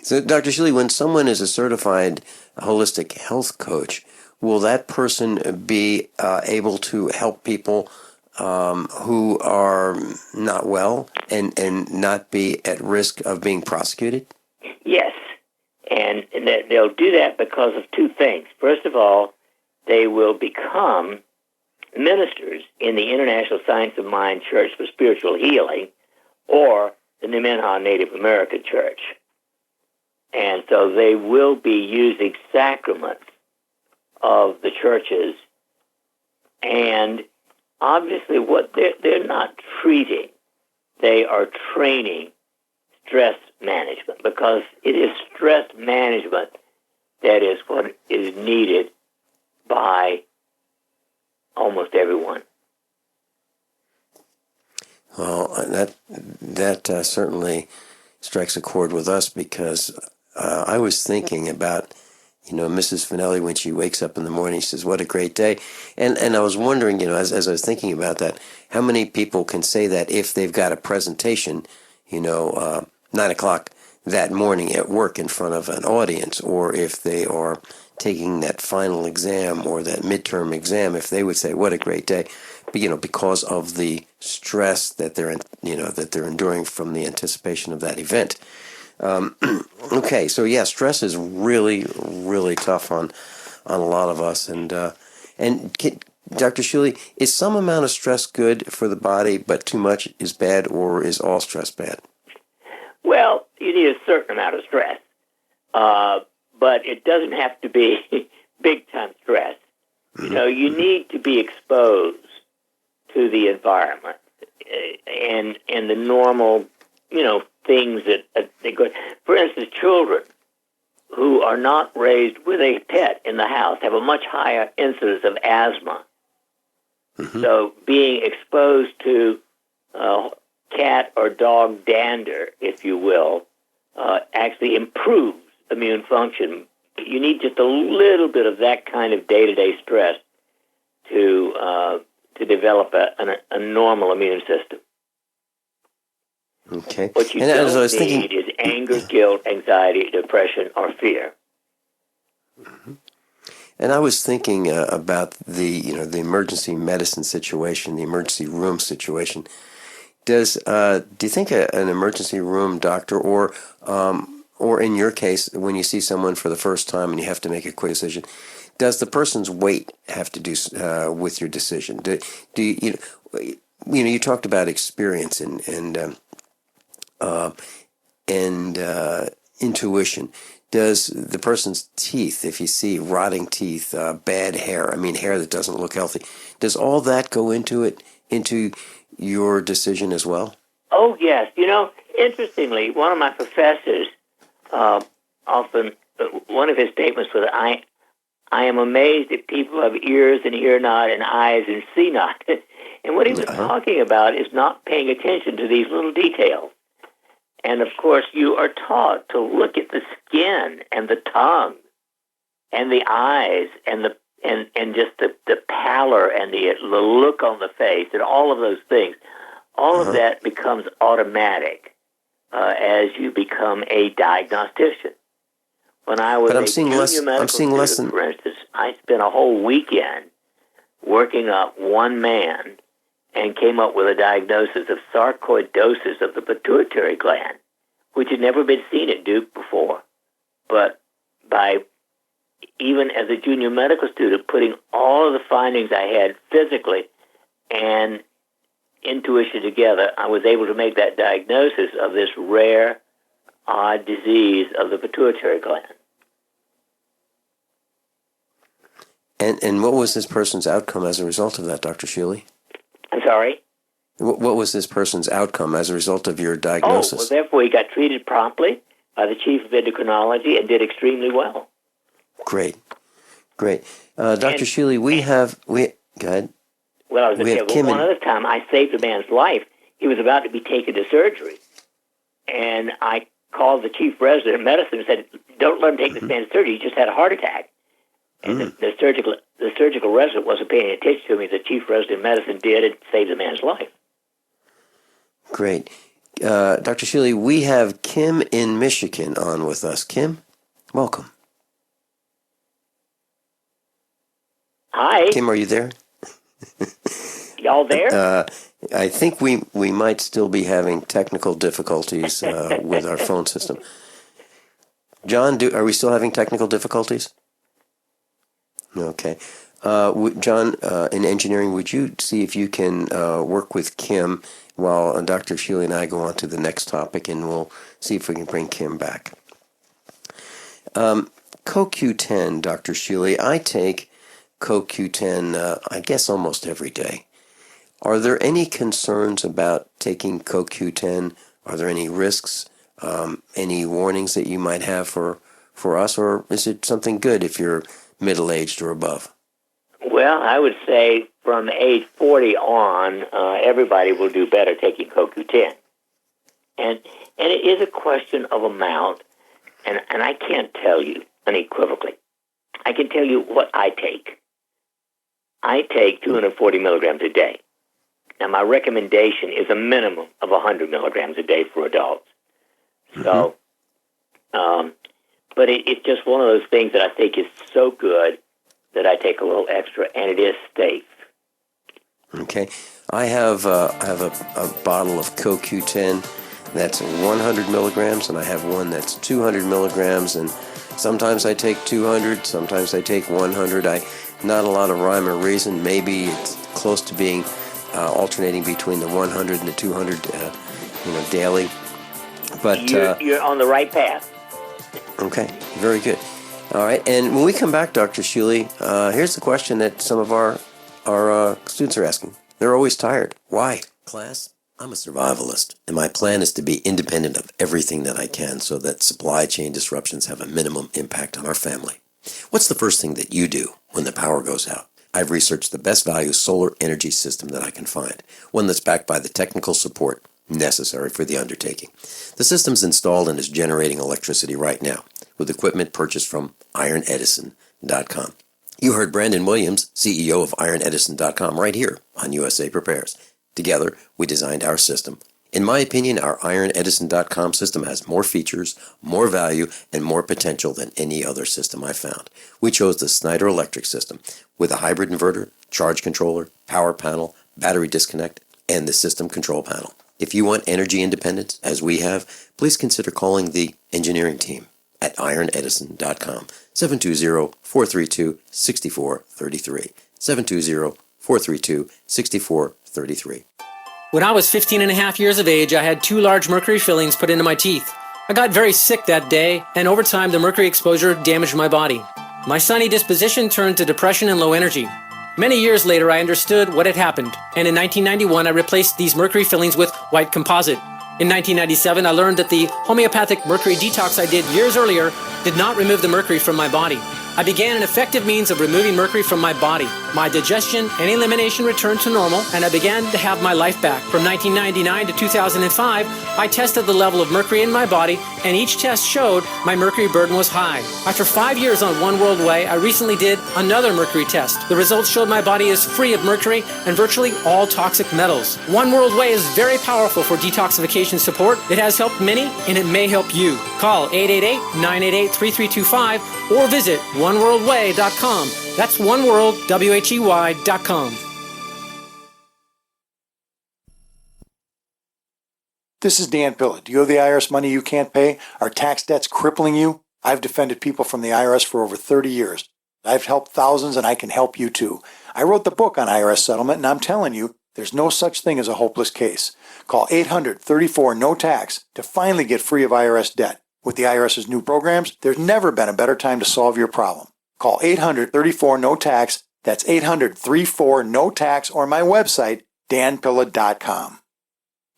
So, Dr. Shealy, when someone is a certified holistic health coach, will that person be able to help people who are not well and not be at risk of being prosecuted? Yes, and they'll do that because of 2 things. First of all, they will become ministers in the International Science of Mind Church for Spiritual Healing, or the Nemenhah Native American Church. And so they will be using sacraments of the churches, and obviously what they're not treating, they are training stress management, because it is stress management that is what is needed by almost everyone. Well, that certainly strikes a chord with us, because I was thinking about, Mrs. Finelli, when she wakes up in the morning, she says, "What a great day." And I was wondering, as I was thinking about that, how many people can say that if they've got a presentation, 9 o'clock that morning at work in front of an audience, or if they are taking that final exam or that midterm exam, if they would say, "What a great day," because of the stress that they're enduring from the anticipation of that event. Okay, so yeah, stress is really, really tough on a lot of us, and Dr. Shealy, is some amount of stress good for the body, but too much is bad, or is all stress bad? Well, you need a certain amount of stress, but it doesn't have to be big-time stress. You need to be exposed to the environment and the normal, things that they go. For instance, children who are not raised with a pet in the house have a much higher incidence of asthma. Mm-hmm. So being exposed to cat or dog dander, if you will, actually improves immune function. You need just a little bit of that kind of day-to-day stress to develop a normal immune system. Okay. What you don't need is anger, guilt, anxiety, depression, or fear. Mm-hmm. And I was thinking about the emergency medicine situation, the emergency room situation. Do you think an emergency room doctor, or in your case, when you see someone for the first time and you have to make a quick decision, does the person's weight have to do with your decision? Do you talked about experience and intuition. Does the person's teeth, if you see rotting teeth, bad hair, hair that doesn't look healthy, does all that go into your decision as well? Oh, yes. Interestingly, one of my professors often, one of his statements was, I am amazed that people have ears and hear not and eyes and see not. And what he was talking about is not paying attention to these little details. And, of course, you are taught to look at the skin and the tongue and the eyes and just the pallor and the look on the face and all of those things. All of that becomes automatic as you become a diagnostician. When I was junior medical student, for instance, I spent a whole weekend working up one man and came up with a diagnosis of sarcoidosis of the pituitary gland, which had never been seen at Duke before. But by, even as a junior medical student, putting all of the findings I had physically and intuition together, I was able to make that diagnosis of this rare, odd disease of the pituitary gland. And what was this person's outcome as a result of that, Dr. Shealy? I'm sorry? What was this person's outcome as a result of your diagnosis? Therefore he got treated promptly by the chief of endocrinology and did extremely well. Great. Dr. Shealy, go ahead. Well, I was going to say, one other time I saved a man's life. He was about to be taken to surgery. And I called the chief resident of medicine and said, don't let him take this man's surgery. He just had a heart attack. And the surgical resident wasn't paying attention to me. The chief resident of medicine did and saved the man's life. Great. Dr. Shealy, we have Kim in Michigan on with us. Kim, welcome. Hi. Kim, are you there? Y'all there? I think we might still be having technical difficulties with our phone system. John, are we still having technical difficulties? Okay. John, in engineering, would you see if you can work with Kim while Dr. Shealy and I go on to the next topic, and we'll see if we can bring Kim back. CoQ10, Dr. Shealy, I take CoQ10, I guess, almost every day. Are there any concerns about taking CoQ10? Are there any risks, any warnings that you might have for us, or is it something good if you're middle-aged or above? Well, I would say from age 40 on, everybody will do better taking CoQ10. And it is a question of amount, and I can't tell you unequivocally. I can tell you what I take. I take 240 milligrams a day. Now, my recommendation is a minimum of 100 milligrams a day for adults. So, but it's just one of those things that I think is so good that I take a little extra, and it is safe. Okay. I have a bottle of CoQ10 that's 100 milligrams, and I have one that's 200 milligrams, and sometimes I take 200, sometimes I take 100. Not a lot of rhyme or reason. Maybe it's close to being alternating between the 100 and the 200, daily. But you're on the right path. Okay, very good. All right, and when we come back, Dr. Shealy, here's the question that some of our students are asking. They're always tired. Why? Class, I'm a survivalist, and my plan is to be independent of everything that I can so that supply chain disruptions have a minimum impact on our family. What's the first thing that you do when the power goes out? I've researched the best value solar energy system that I can find, one that's backed by the technical support necessary for the undertaking. The system's installed and is generating electricity right now, with equipment purchased from ironedison.com. You heard Brandon Williams, CEO of ironedison.com, right here on USA Prepares. Together, we designed our system. In my opinion, our ironedison.com system has more features, more value, and more potential than any other system I've found. We chose the Snyder Electric system with a hybrid inverter, charge controller, power panel, battery disconnect, and the system control panel. If you want energy independence, as we have, please consider calling the engineering team at ironedison.com, 720-432-6433, 720-432-6433. When I was 15 and a half years of age, I had 2 large mercury fillings put into my teeth. I got very sick that day, and over time the mercury exposure damaged my body. My sunny disposition turned to depression and low energy. Many years later, I understood what had happened, and in 1991 I replaced these mercury fillings with white composite. In 1997, I learned that the homeopathic mercury detox I did years earlier did not remove the mercury from my body. I began an effective means of removing mercury from my body. My digestion and elimination returned to normal, and I began to have my life back. From 1999 to 2005, I tested the level of mercury in my body, and each test showed my mercury burden was high. After 5 years on One World Way, I recently did another mercury test. The results showed my body is free of mercury and virtually all toxic metals. One World Way is very powerful for detoxification support. It has helped many, and it may help you. Call 888-988-3325 or visit oneworldway.com. That's oneworldwhey.com. This is Dan Pilla. Do you owe the IRS money you can't pay? Are tax debts crippling you? I've defended people from the IRS for over 30 years. I've helped thousands, and I can help you too. I wrote the book on IRS settlement, and I'm telling you, there's no such thing as a hopeless case. Call 800-34-NO-TAX to finally get free of IRS debt. With the IRS's new programs, there's never been a better time to solve your problem. Call 800-34-NO-TAX. That's 800-34-NO-TAX, or my website, danpilla.com.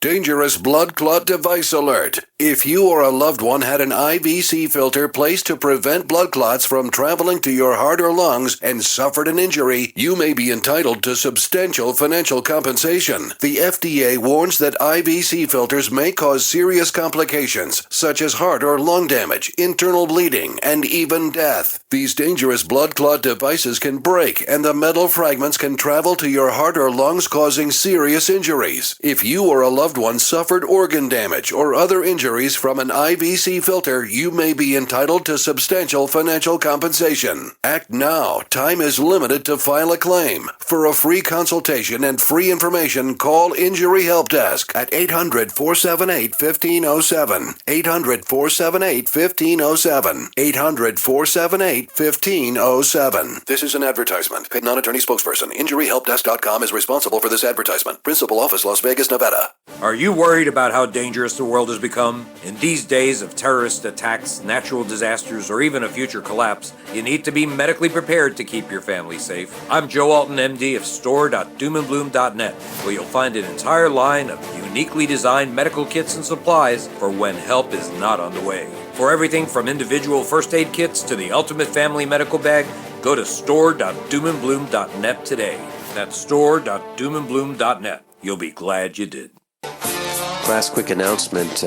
Dangerous blood clot device alert. If you or a loved one had an IVC filter placed to prevent blood clots from traveling to your heart or lungs and suffered an injury, you may be entitled to substantial financial compensation. The FDA warns that IVC filters may cause serious complications, such as heart or lung damage, internal bleeding, and even death. These dangerous blood clot devices can break, and the metal fragments can travel to your heart or lungs, causing serious injuries. If you or a loved one suffered organ damage or other injuries from an IVC filter, you may be entitled to substantial financial compensation. Act now. Time is limited to file a claim. For a free consultation and free information, call Injury Help Desk at 800-478-1507. 800-478-1507. 800-478-1507. This is an advertisement. Paid non-attorney spokesperson. InjuryHelpDesk.com is responsible for this advertisement. Principal office, Las Vegas, Nevada. Are you worried about how dangerous the world has become? In these days of terrorist attacks, natural disasters, or even a future collapse, you need to be medically prepared to keep your family safe. I'm Joe Alton, MD of store.doomandbloom.net, where you'll find an entire line of uniquely designed medical kits and supplies for when help is not on the way. For everything from individual first aid kits to the ultimate family medical bag, go to store.doomandbloom.net today. That's store.doomandbloom.net. You'll be glad you did. Last quick announcement.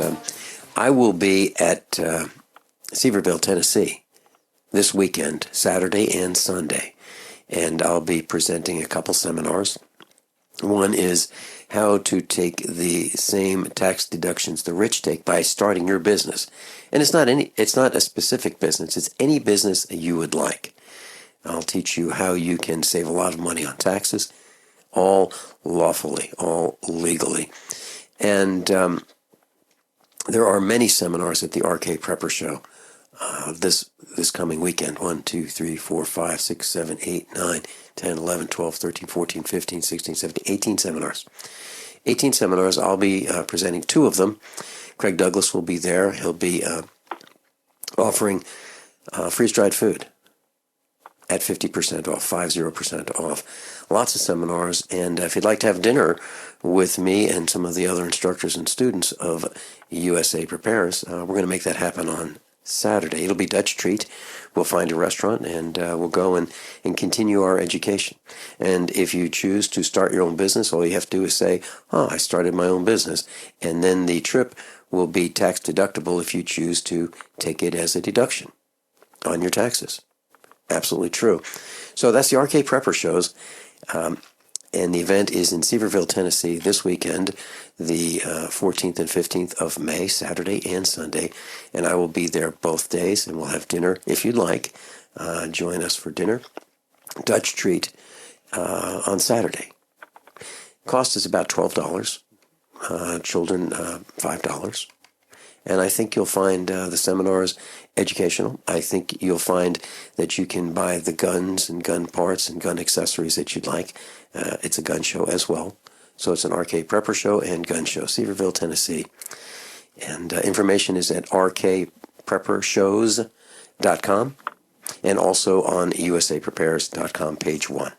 I will be at Seaverville, Tennessee this weekend, Saturday and Sunday, and I'll be presenting a couple seminars. One is how to take the same tax deductions the rich take by starting your business. And it's not a specific business, it's any business you would like. I'll teach you how you can save a lot of money on taxes, all lawfully, all legally. And there are many seminars at the RK Prepper Show this coming weekend. 1, 2, 3, 4, 5, 6, 7, 8, 9, 10, 11, 12, 13, 14, 15, 16, 17, 18 seminars. 18 seminars. I'll be presenting 2 of them. Craig Douglas will be there. He'll be offering freeze-dried food at 50% off, 50% off. Lots of seminars, and if you'd like to have dinner with me and some of the other instructors and students of USA Prepares, we're going to make that happen on Saturday. It'll be Dutch Treat. We'll find a restaurant, and we'll go and continue our education. And if you choose to start your own business, all you have to do is say, I started my own business. And then the trip will be tax deductible if you choose to take it as a deduction on your taxes. Absolutely true. So that's the RK Prepper shows. And the event is in Seaverville, Tennessee this weekend, the 14th and 15th of May, Saturday and Sunday. And I will be there both days, and we'll have dinner if you'd like. Join us for dinner. Dutch Treat on Saturday. Cost is about $12. Children, $5. And I think you'll find the seminars educational. I think you'll find that you can buy the guns and gun parts and gun accessories that you'd like. It's a gun show as well. So it's an RK Prepper show and gun show, Seaverville, Tennessee. And information is at rkpreppershows.com and also on usaprepares.com, page 1.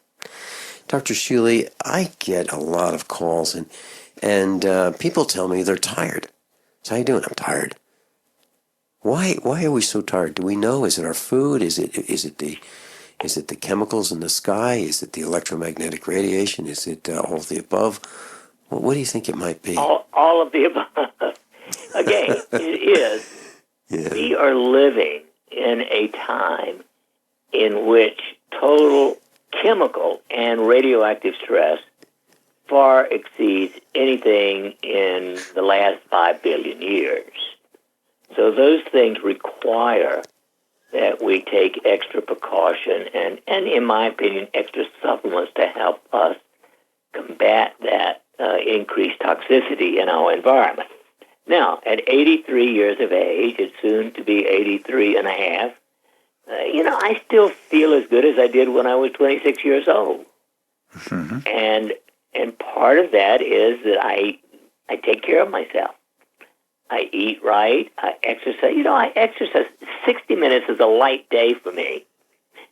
Dr. Shealy, I get a lot of calls, and people tell me they're tired. So how you doing? I'm tired. Why are we so tired? Do we know? Is it our food? Is it the chemicals in the sky? Is it the electromagnetic radiation? Is it all of the above? What do you think it might be? All of the above. Again, it is. Yeah. We are living in a time in which total chemical and radioactive stress far exceeds anything in the last 5 billion years. So those things require that we take extra precaution and in my opinion, extra supplements to help us combat that increased toxicity in our environment. Now, at 83 years of age, it's soon to be 83 and a half, I still feel as good as I did when I was 26 years old. Mm-hmm. And part of that is that I take care of myself. I eat right. I exercise. I exercise. 60 minutes is a light day for me.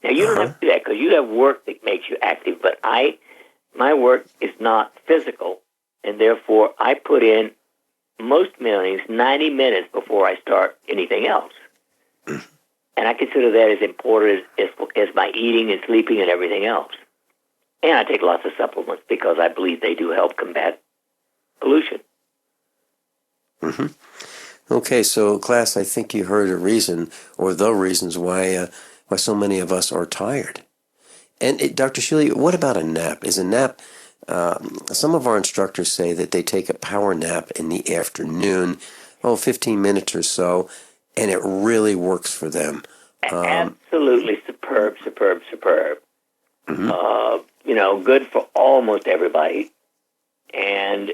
Now, you don't have to do that because you have work that makes you active, but my work is not physical, and therefore I put in most mornings 90 minutes before I start anything else. And I consider that as important as my eating and sleeping and everything else. And I take lots of supplements because I believe they do help combat pollution. Mm-hmm. Okay, so class, I think you heard a reason, or the reasons why so many of us are tired. And Dr. Shealy, what about a nap? Is a nap? Some of our instructors say that they take a power nap in the afternoon, 15 minutes or so, and it really works for them. Absolutely superb. Mm-hmm. Good for almost everybody. And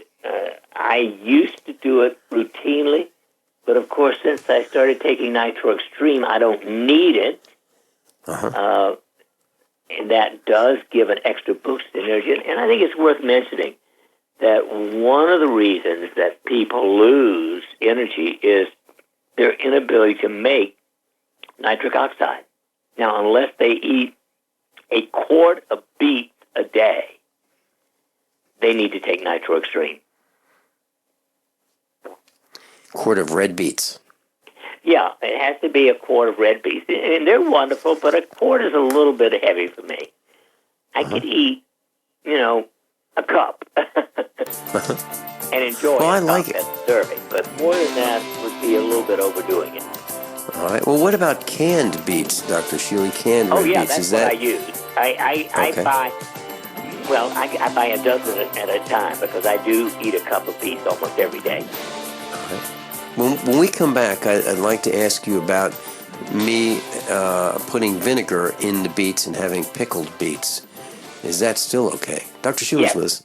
I used to do it routinely, but of course, since I started taking Nitro Extreme, I don't need it. Uh-huh. And that does give an extra boost in energy. And I think it's worth mentioning that one of the reasons that people lose energy is their inability to make nitric oxide. Now, unless they eat a quart of beets a day, they need to take Nitro Extreme. Quart of red beets. Yeah, it has to be a quart of red beets. And they're wonderful, but a quart is a little bit heavy for me. I could eat, a cup and enjoy I like it. serving. But more than that would be a little bit overdoing it. All right. Well, what about canned beets, Dr. Shealy? Canned red beets. That's what I use. I buy... Well, I buy a dozen at a time because I do eat a cup of beets almost every day. All right. When we come back, I'd like to ask you about me putting vinegar in the beets and having pickled beets. Is that still okay? Dr. Shealy's with us.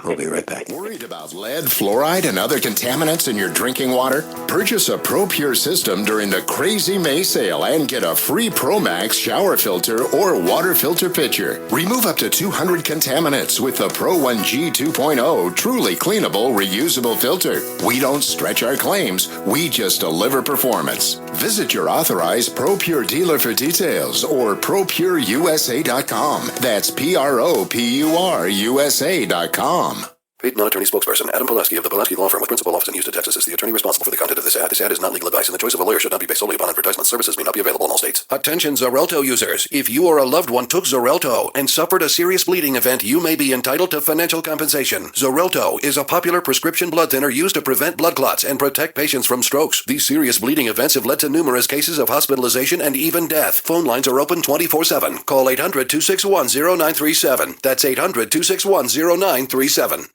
We'll be right back. Worried about lead, fluoride, and other contaminants in your drinking water? Purchase a ProPure system during the Crazy May sale and get a free ProMax shower filter or water filter pitcher. Remove up to 200 contaminants with the Pro 1G 2.0 truly cleanable, reusable filter. We don't stretch our claims, we just deliver performance. Visit your authorized ProPure dealer for details or ProPureUSA.com. That's ProPureUSA.com. Paid non-attorney spokesperson Adam Pulaski of the Pulaski Law Firm with principal office in Houston, Texas is the attorney responsible for the content of this ad. This ad is not legal advice, and the choice of a lawyer should not be based solely upon advertisement. Services may not be available in all states. Attention Xarelto users. If you or a loved one took Xarelto and suffered a serious bleeding event, you may be entitled to financial compensation. Xarelto is a popular prescription blood thinner used to prevent blood clots and protect patients from strokes. These serious bleeding events have led to numerous cases of hospitalization and even death. Phone lines are open 24/7. Call 800-261-0937. That's 800-261-0937.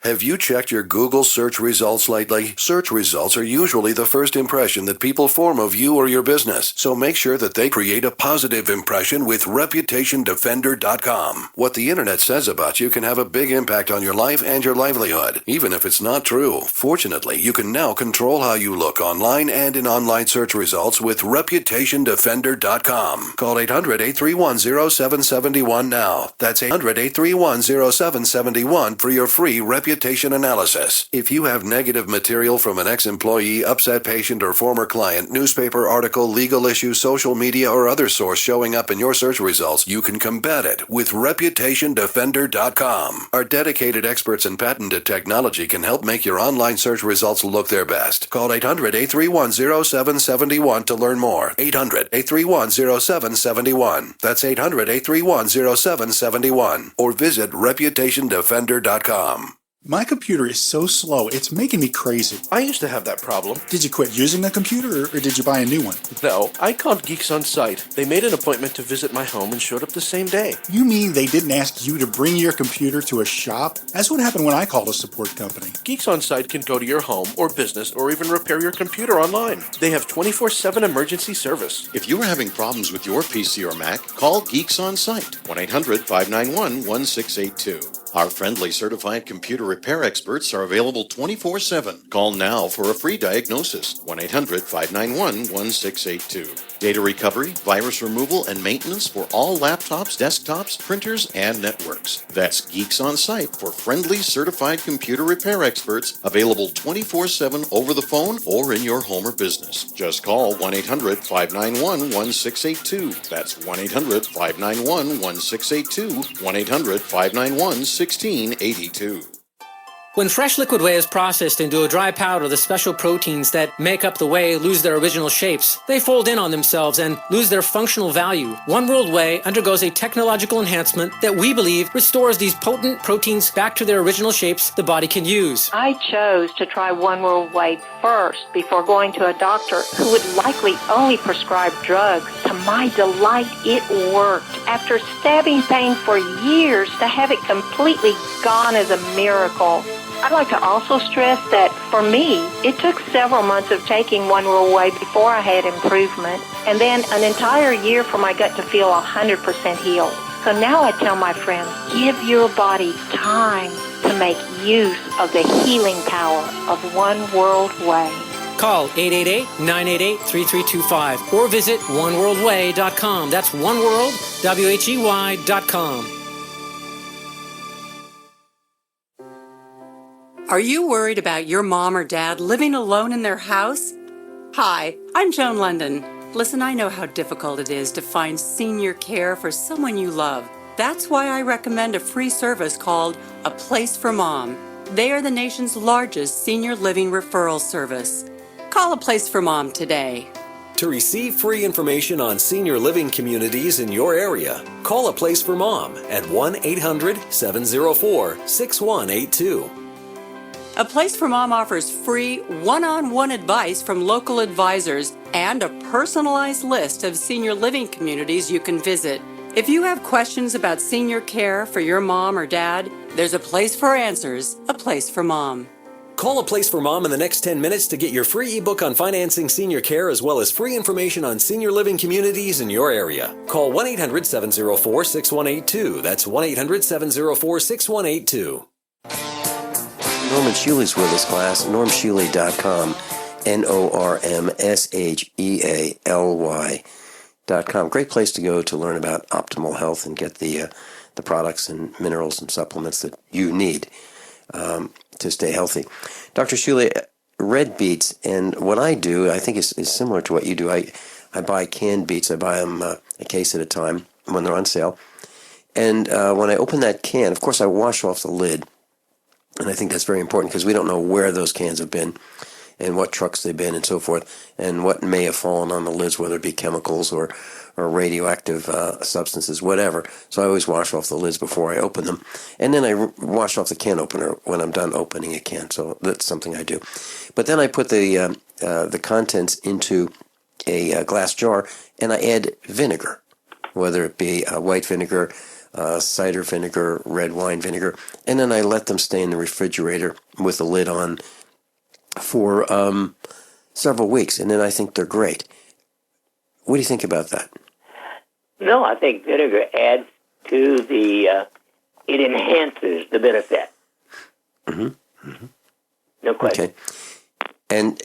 Have you checked your Google search results lately? Search results are usually the first impression that people form of you or your business, so make sure that they create a positive impression with ReputationDefender.com. What the internet says about you can have a big impact on your life and your livelihood, even if it's not true. Fortunately, you can now control how you look online and in online search results with ReputationDefender.com. Call 800-831-0771 now. That's 800-831-0771 for your free reputation analysis. If you have negative material from an ex-employee, upset patient, or former client, newspaper article, legal issue, social media, or other source showing up in your search results, you can combat it with ReputationDefender.com. Our dedicated experts in patented technology can help make your online search results look their best. Call 800-831-0771 to learn more. 800-831-0771. That's 800-831-0771. Or visit ReputationDefender.com. My computer is so slow, it's making me crazy. I used to have that problem. Did you quit using a computer, or did you buy a new one? No, I called Geeks On Site. They made an appointment to visit my home and showed up the same day. You mean they didn't ask you to bring your computer to a shop? That's what happened when I called a support company. Geeks On Site can go to your home or business or even repair your computer online. They have 24/7 emergency service. If you are having problems with your PC or Mac, call Geeks On Site, 1-800-591-1682. Our friendly certified computer repair experts are available 24/7. Call now for a free diagnosis, 1-800-591-1682. Data recovery, virus removal, and maintenance for all laptops, desktops, printers, and networks. That's Geeks On Site for friendly certified computer repair experts, available 24/7 over the phone or in your home or business. Just call 1-800-591-1682. That's 1-800-591-1682, 1-800-591-1682. When fresh liquid whey is processed into a dry powder, the special proteins that make up the whey lose their original shapes. They fold in on themselves and lose their functional value. One World Whey undergoes a technological enhancement that we believe restores these potent proteins back to their original shapes the body can use. I chose to try One World Whey first before going to a doctor who would likely only prescribe drugs. To my delight, it worked. After stabbing pain for years, to have it completely gone is a miracle. I'd like to also stress that for me, it took several months of taking One World Whey before I had improvement, and then an entire year for my gut to feel 100% healed. So now I tell my friends, give your body time to make use of the healing power of One World Whey. Call 888-988-3325 or visit oneworldwhey.com. That's oneworld, WHEY.com. Are you worried about your mom or dad living alone in their house? Hi, I'm Joan London. Listen, I know how difficult it is to find senior care for someone you love. That's why I recommend a free service called A Place for Mom. They are the nation's largest senior living referral service. Call A Place for Mom today. To receive free information on senior living communities in your area, call A Place for Mom at 1-800-704-6182. A Place for Mom offers free one-on-one advice from local advisors and a personalized list of senior living communities you can visit. If you have questions about senior care for your mom or dad, there's a place for answers, A Place for Mom. Call A Place for Mom in the next 10 minutes to get your free ebook on financing senior care as well as free information on senior living communities in your area. Call 1-800-704-6182. That's 1-800-704-6182. Norman Shealy's with us, class. normshealy.com. NORMSHEALY.com. Great place to go to learn about optimal health and get the products and minerals and supplements that you need to stay healthy. Dr. Shealy, red beets, and what I do, I think is similar to what you do. I buy canned beets. I buy them a case at a time when they're on sale. And when I open that can, of course, I wash off the lid. And I think that's very important because we don't know where those cans have been and what trucks they've been and so forth, and what may have fallen on the lids, whether it be chemicals or radioactive substances, whatever. So I always wash off the lids before I open them. And then I wash off the can opener when I'm done opening a can. So that's something I do. But then I put the contents into a glass jar, and I add vinegar, whether it be white vinegar, cider vinegar, red wine vinegar, and then I let them stay in the refrigerator with the lid on for several weeks, and then I think they're great. What do you think about that? No, I think vinegar adds to it enhances the benefit. No question. Okay. And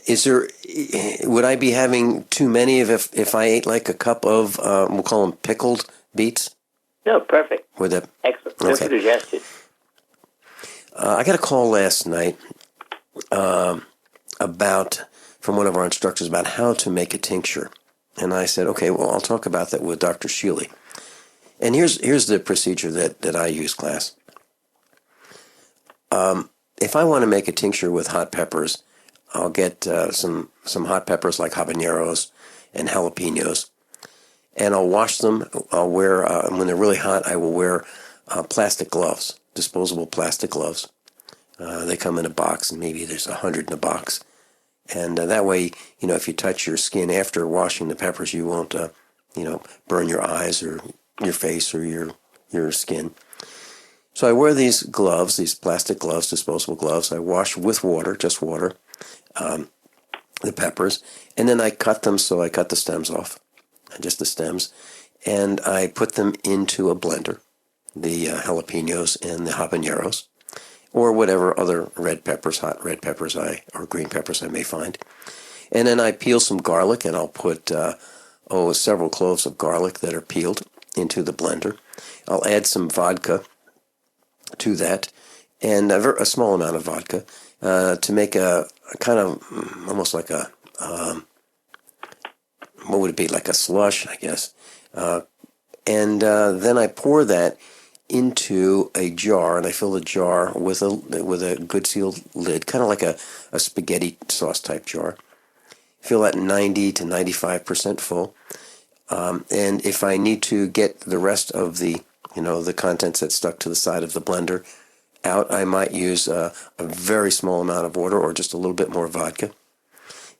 would I be having too many if I ate like a cup of, we'll call them pickled beets? No, perfect. Would that? Excellent. Good suggestion. I got a call last night from one of our instructors about how to make a tincture. And I said, okay, well, I'll talk about that with Dr. Shealy. And here's the procedure that I use, class. If I want to make a tincture with hot peppers, I'll get some hot peppers like habaneros and jalapenos, and I'll wash them. I'll wear, when they're really hot, I will wear plastic gloves, disposable plastic gloves. They come in a box, and maybe there's 100 in a box. And that way, if you touch your skin after washing the peppers, you won't, burn your eyes or your face or your skin. So I wear these gloves, these plastic gloves, disposable gloves. I wash with water, just water, the peppers. And then I cut them, so I cut the stems off, just the stems. And I put them into a blender, the jalapenos and the habaneros, or whatever other red peppers, hot red peppers or green peppers I may find. And then I peel some garlic, and I'll put several cloves of garlic that are peeled into the blender. I'll add some vodka to that, and a small amount of vodka to make a kind of almost like a, what would it be, like a slush, I guess. And then I pour that into a jar, and I fill the jar with a good sealed lid, kind of like a spaghetti sauce type jar. Fill that 90 to 95% full. And if I need to get the rest of the contents that stuck to the side of the blender out, I might use a very small amount of water or just a little bit more vodka.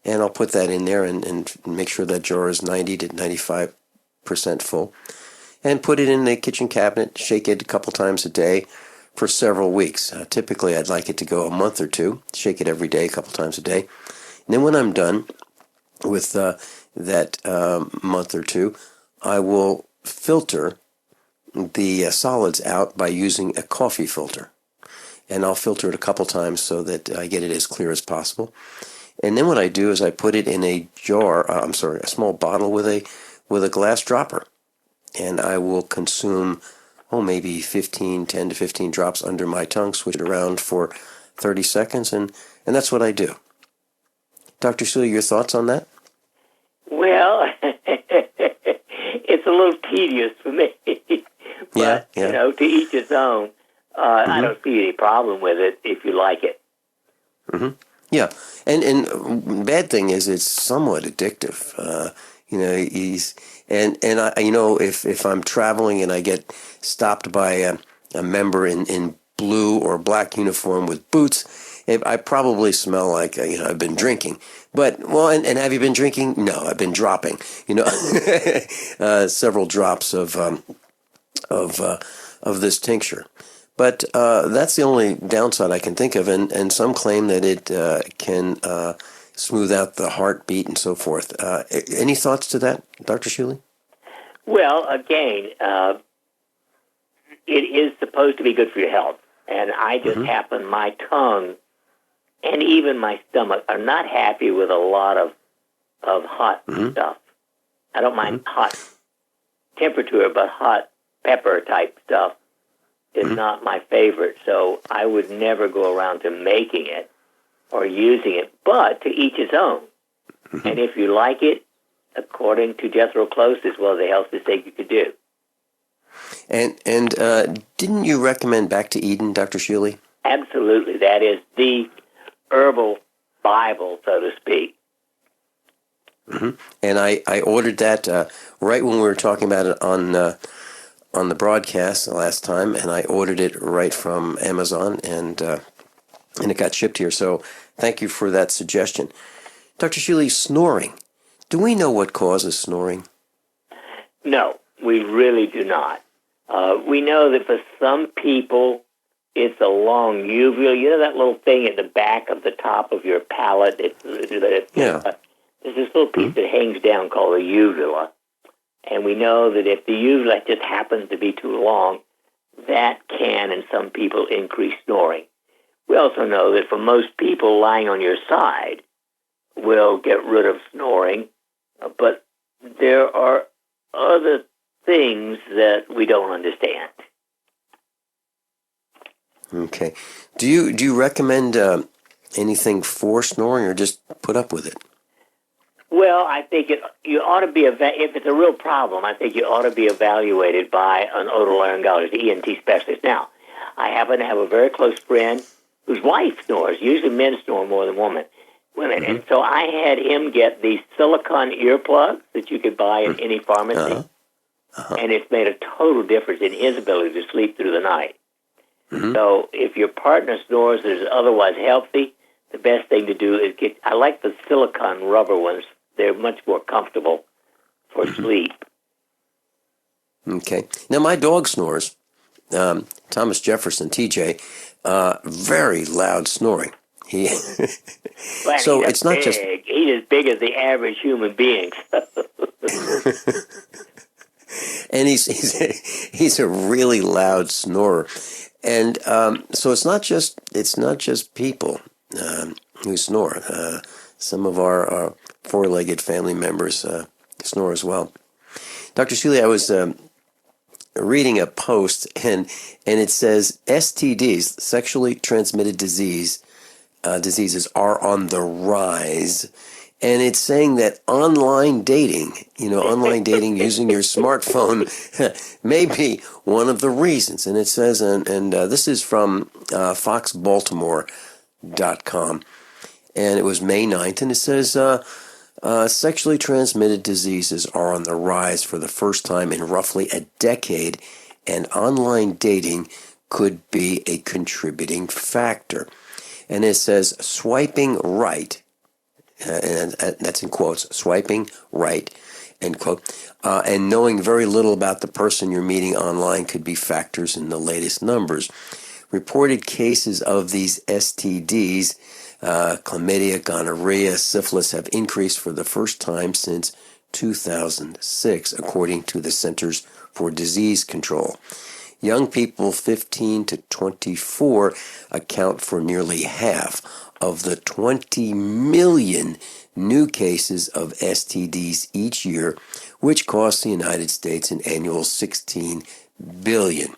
And I'll put that in there and make sure that jar is 90 to 95% full. And put it in the kitchen cabinet, shake it a couple times a day for several weeks. Typically, I'd like it to go a month or two. Shake it every day, a couple times a day. And then when I'm done with that month or two, I will filter the solids out by using a coffee filter. And I'll filter it a couple times so that I get it as clear as possible. And then what I do is I put it in a jar, a small bottle with a glass dropper. And I will consume, maybe 10 to 15 drops under my tongue, switch it around for 30 seconds, and that's what I do. Dr. Shealy, your thoughts on that? Well, it's a little tedious for me. But, to each his own. I don't see any problem with it if you like it. Mm-hmm. Yeah, and bad thing is it's somewhat addictive. If I'm traveling and I get stopped by a member in blue or black uniform with boots, I probably smell like I've been drinking. But and have you been drinking? No, I've been dropping. Several drops of this tincture. But that's the only downside I can think of, and some claim that it can smooth out the heartbeat and so forth. Any thoughts to that, Dr. Shealy? Well, again, it is supposed to be good for your health, and I just happen, my tongue and even my stomach are not happy with a lot of hot stuff. I don't mind hot temperature, but hot pepper type stuff is not my favorite, so I would never go around to making it or using it, but to each his own. And if you like it, according to Jethro Close, as well as the healthiest thing you could do. And didn't you recommend Back to Eden, Dr. Shealy? Absolutely. That is the herbal Bible, so to speak. And I ordered that right when we were talking about it on the broadcast last time, and I ordered it right from Amazon, and it got shipped here. So thank you for that suggestion. Dr. Shealy, snoring. Do we know what causes snoring? No, we really do not. We know that for some people, it's a long uvula. You know that little thing at the back of the top of your palate? There's this little piece that hangs down called a uvula. And we know that if the uvula just happens to be too long, that can, in some people, increase snoring. We also know that for most people, lying on your side will get rid of snoring, but there are other things that we don't understand. Okay. Do you recommend anything for snoring, or just put up with it? Well, I think you ought to be, if it's a real problem, I think you ought to be evaluated by an otolaryngologist, ENT specialist. Now, I happen to have a very close friend whose wife snores. Usually men snore more than women. And so I had him get these silicone earplugs that you could buy at any pharmacy, and it's made a total difference in his ability to sleep through the night. So if your partner snores that is otherwise healthy, the best thing to do is I like the silicone rubber ones. They're much more comfortable for sleep. Okay. Now, my dog snores. Thomas Jefferson, TJ, very loud snoring. So it's not just... He's as big as the average human being. And he's a really loud snorer. And so it's not just people who snore. Some of our four-legged family members snore as well. Dr. Shealy, I was reading a post, and it says STDs, sexually transmitted diseases, are on the rise. And it's saying that online dating using your smartphone may be one of the reasons. And it says, and this is from foxbaltimore.com, and it was May 9th, and it says, sexually transmitted diseases are on the rise for the first time in roughly a decade, and online dating could be a contributing factor. And it says, swiping right, and that's in quotes, swiping right, end quote, and knowing very little about the person you're meeting online could be factors in the latest numbers. Reported cases of these STDs, chlamydia, gonorrhea, syphilis, have increased for the first time since 2006, according to the Centers for Disease Control. Young people 15 to 24 account for nearly half of the 20 million new cases of STDs each year, which costs the United States an annual $16 billion.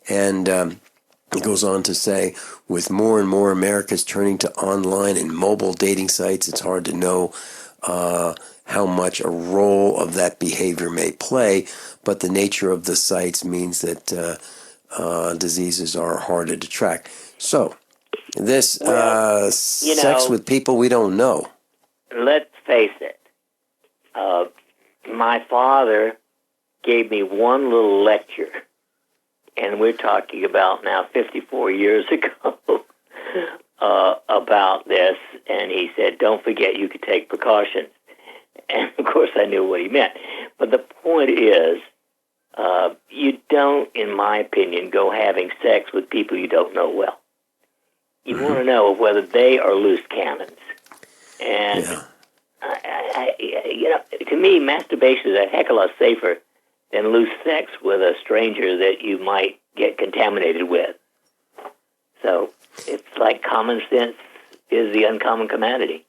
And it goes on to say, with more and more Americans turning to online and mobile dating sites, it's hard to know how much a role of that behavior may play, but the nature of the sites means that diseases are harder to track. So, this sex with people we don't know. Let's face it. My father gave me one little lecture, and we're talking about now 54 years ago, about this, and he said, don't forget you could take precautions. And, of course, I knew what he meant. But the point is, You don't, in my opinion, go having sex with people you don't know well. You want to know whether they are loose cannons. And, to me, masturbation is a heck of a lot safer than loose sex with a stranger that you might get contaminated with. So it's like common sense is the uncommon commodity.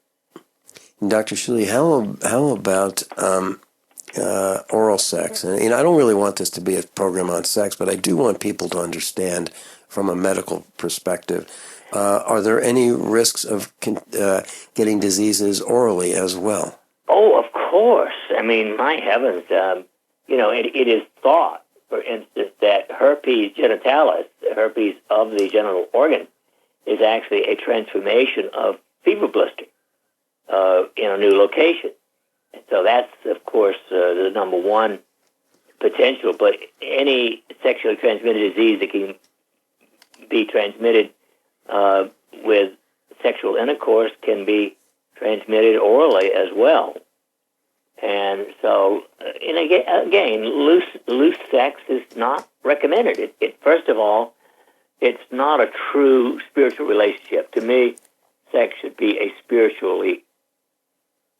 Dr. Shealy, how about oral sex? And I don't really want this to be a program on sex, but I do want people to understand from a medical perspective. Are there any risks of getting diseases orally as well? Oh, of course. I mean, my heavens, it is thought, for instance, that herpes genitalis, the herpes of the genital organ, is actually a transformation of fever blister in a new location. And so that's, of course, the number one potential. But any sexually transmitted disease that can be transmitted with sexual intercourse can be transmitted orally as well. And so, again, loose sex is not recommended. First of all, it's not a true spiritual relationship. To me, sex should be a spiritually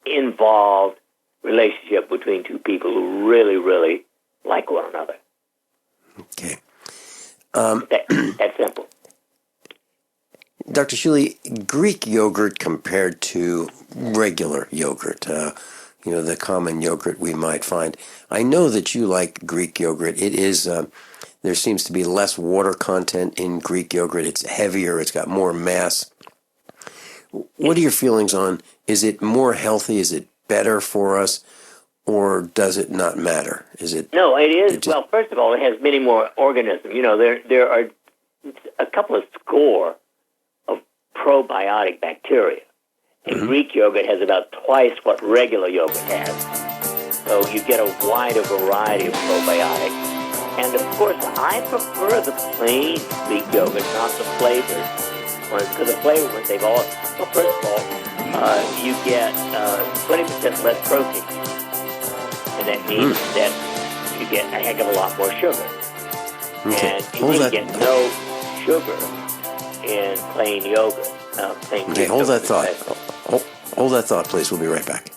involved relationship between two people who really, really like one another. Okay. That's simple. Dr. Shealy, Greek yogurt compared to regular yogurt, the common yogurt we might find. I know that you like Greek yogurt. It is, there seems to be less water content in Greek yogurt. It's heavier. It's got more mass. What are your feelings on, is it more healthy? Is it better for us? Or does it not matter? No, it is. Well, first of all, it has many more organisms. There are a couple of score of probiotic bacteria. And Greek yogurt has about twice what regular yogurt has. So you get a wider variety of probiotics. And, of course, I prefer the plain Greek yogurt, not the flavored ones, because the flavored ones, they've all... Well, first of all, you get 20% less protein. And that means that you get a heck of a lot more sugar. Okay. And you really get no sugar in plain yogurt. Hold that thought. Hold that thought, please. We'll be right back.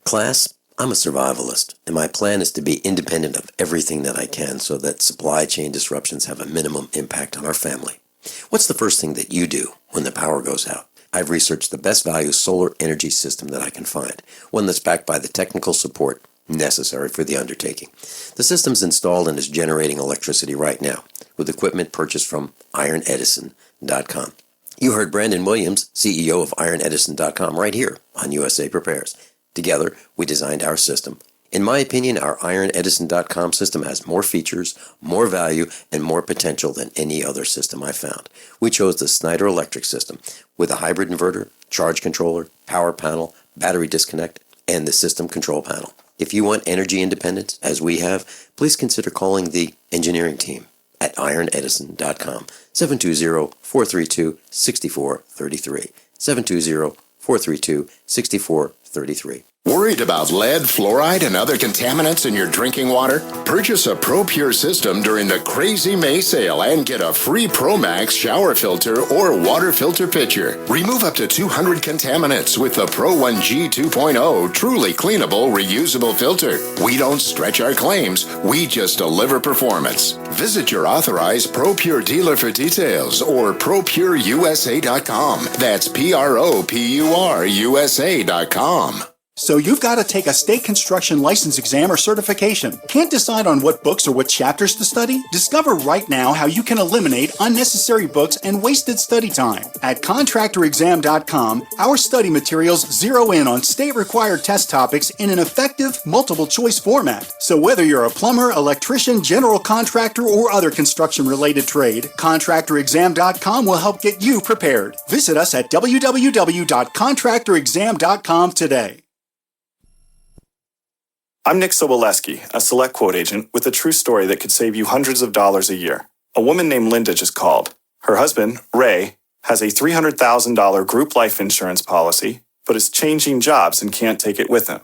Class, I'm a survivalist, and my plan is to be independent of everything that I can so that supply chain disruptions have a minimum impact on our family. What's the first thing that you do when the power goes out? I've researched the best value solar energy system that I can find, one that's backed by the technical support necessary for the undertaking. The system's installed and is generating electricity right now, with equipment purchased from ironedison.com. You heard Brandon Williams, CEO of ironedison.com, right here on USA Prepares. Together, we designed our system. In my opinion, our ironedison.com system has more features, more value, and more potential than any other system I've found. We chose the Snyder Electric system with a hybrid inverter, charge controller, power panel, battery disconnect, and the system control panel. If you want energy independence, as we have, please consider calling the engineering team at ironedison.com, 720-432-6433, 720-432-6433. Worried about lead, fluoride, and other contaminants in your drinking water? Purchase a ProPure system during the Crazy May sale and get a free ProMax shower filter or water filter pitcher. Remove up to 200 contaminants with the Pro 1G 2.0 truly cleanable, reusable filter. We don't stretch our claims, we just deliver performance. Visit your authorized ProPure dealer for details or ProPureUSA.com. That's ProPureUSA.com. So you've got to take a state construction license exam or certification. Can't decide on what books or what chapters to study? Discover right now how you can eliminate unnecessary books and wasted study time. At contractorexam.com, our study materials zero in on state-required test topics in an effective, multiple-choice format. So whether you're a plumber, electrician, general contractor, or other construction-related trade, contractorexam.com will help get you prepared. Visit us at www.contractorexam.com today. I'm Nick Soboleski, a Select Quote agent with a true story that could save you hundreds of dollars a year. A woman named Linda just called. Her husband, Ray, has a $300,000 group life insurance policy, but is changing jobs and can't take it with him.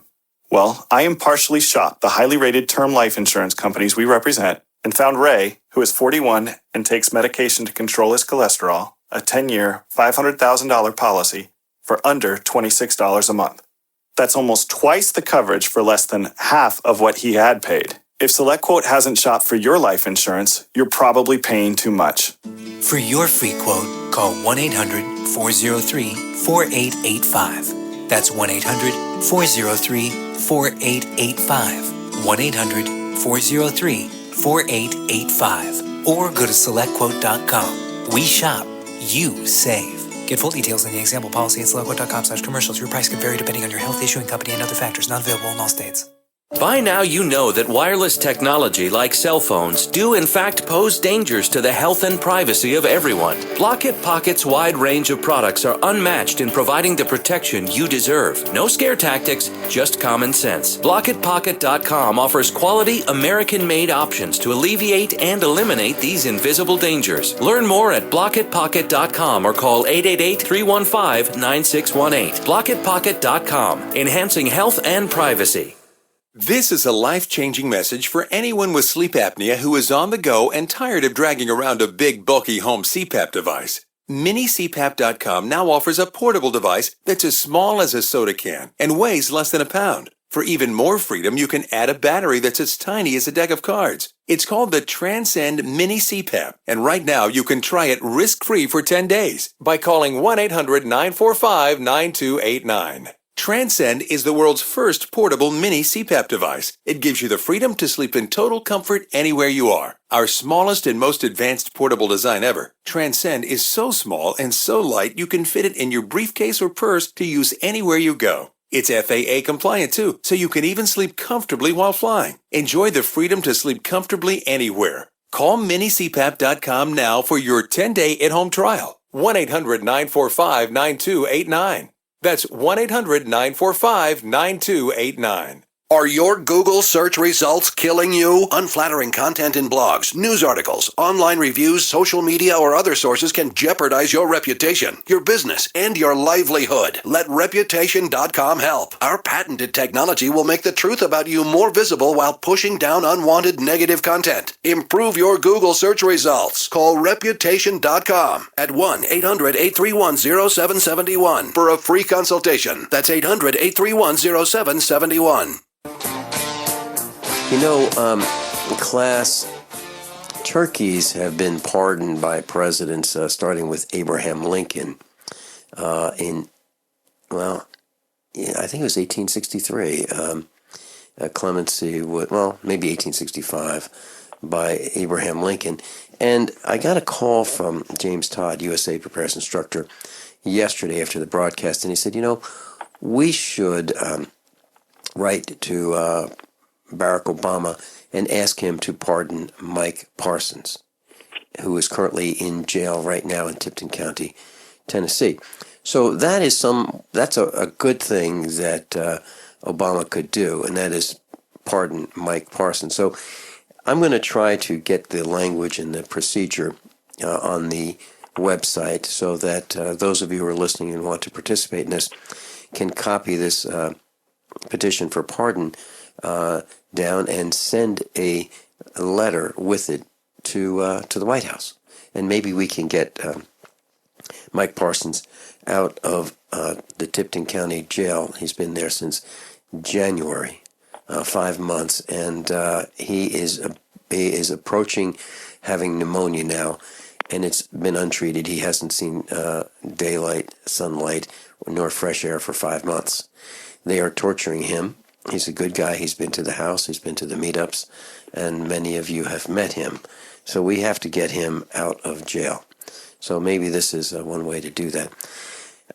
Well, I impartially shopped the highly rated term life insurance companies we represent and found Ray, who is 41 and takes medication to control his cholesterol, a 10-year, $500,000 policy for under $26 a month. That's almost twice the coverage for less than half of what he had paid. If SelectQuote hasn't shopped for your life insurance, you're probably paying too much. For your free quote, call 1-800-403-4885. That's 1-800-403-4885. 1-800-403-4885. Or go to SelectQuote.com. We shop, you save. Get full details in the example policy at SelectQuote.com/commercials. Your price could vary depending on your health, issuing company, and other factors. Not available in all states. By now you know that wireless technology like cell phones do in fact pose dangers to the health and privacy of everyone. Blockit Pocket's wide range of products are unmatched in providing the protection you deserve. No scare tactics, just common sense. BlockitPocket.com offers quality American-made options to alleviate and eliminate these invisible dangers. Learn more at BlockitPocket.com or call 888-315-9618. BlockitPocket.com, enhancing health and privacy. This is a life-changing message for anyone with sleep apnea who is on the go and tired of dragging around a big, bulky home CPAP device. MiniCPAP.com now offers a portable device that's as small as a soda can and weighs less than a pound. For even more freedom, you can add a battery that's as tiny as a deck of cards. It's called the Transcend Mini CPAP, and right now you can try it risk-free for 10 days by calling 1-800-945-9289. Transcend is the world's first portable mini CPAP device. It gives you the freedom to sleep in total comfort anywhere you are. Our smallest and most advanced portable design ever, Transcend is so small and so light you can fit it in your briefcase or purse to use anywhere you go. It's FAA compliant too, so you can even sleep comfortably while flying. Enjoy the freedom to sleep comfortably anywhere. Call minicpap.com now for your 10-day at-home trial. 1-800-945-9289. That's 1-800-945-9289. Are your Google search results killing you? Unflattering content in blogs, news articles, online reviews, social media, or other sources can jeopardize your reputation, your business, and your livelihood. Let Reputation.com help. Our patented technology will make the truth about you more visible while pushing down unwanted negative content. Improve your Google search results. Call Reputation.com at 1-800-831-0771 for a free consultation. That's 800-831-0771. You know, class, turkeys have been pardoned by presidents, starting with Abraham Lincoln I think it was 1863. Clemency, maybe 1865, by Abraham Lincoln. And I got a call from James Todd, USA Preparedness instructor, yesterday after the broadcast, and he said, we should write to Barack Obama and ask him to pardon Mike Parsons, who is currently in jail right now in Tipton County, Tennessee. So that's a good thing that Obama could do, and that is pardon Mike Parsons. So I'm going to try to get the language and the procedure on the website so that those of you who are listening and want to participate in this can copy this petition for pardon down and send a letter with it to the White House. And maybe we can get Mike Parsons out of the Tipton County jail. He's been there since January, 5 months, and he is approaching having pneumonia now, and it's been untreated. He hasn't seen daylight, sunlight, nor fresh air for 5 months. They are torturing him. He's a good guy. He's been to the house. He's been to the meetups, and many of you have met him. So we have to get him out of jail. So maybe this is one way to do that.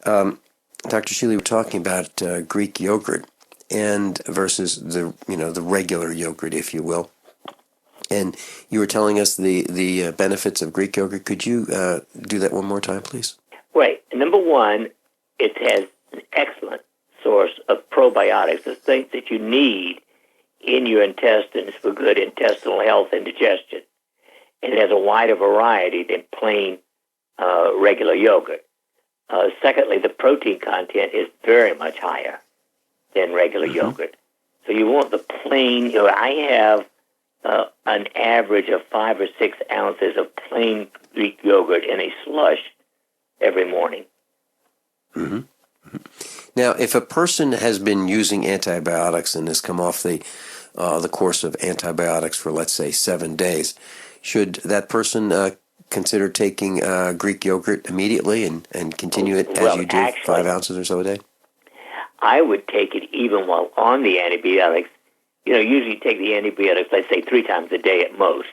Dr. Shealy, we're talking about Greek yogurt and versus the regular yogurt, if you will. And you were telling us the benefits of Greek yogurt. Could you do that one more time, please? Right. Number one, it has an excellent source of probiotics, the things that you need in your intestines for good intestinal health and digestion. And it has a wider variety than plain regular yogurt. Secondly, the protein content is very much higher than regular yogurt. So you want the plain, I have an average of 5 or 6 ounces of plain Greek yogurt in a slush every morning. Mm-hmm. Now, if a person has been using antibiotics and has come off the course of antibiotics for, let's say, 7 days, should that person consider taking Greek yogurt immediately and continue it as you do, actually, 5 ounces or so a day? I would take it even while on the antibiotics. Usually you take the antibiotics, let's say, 3 times a day at most.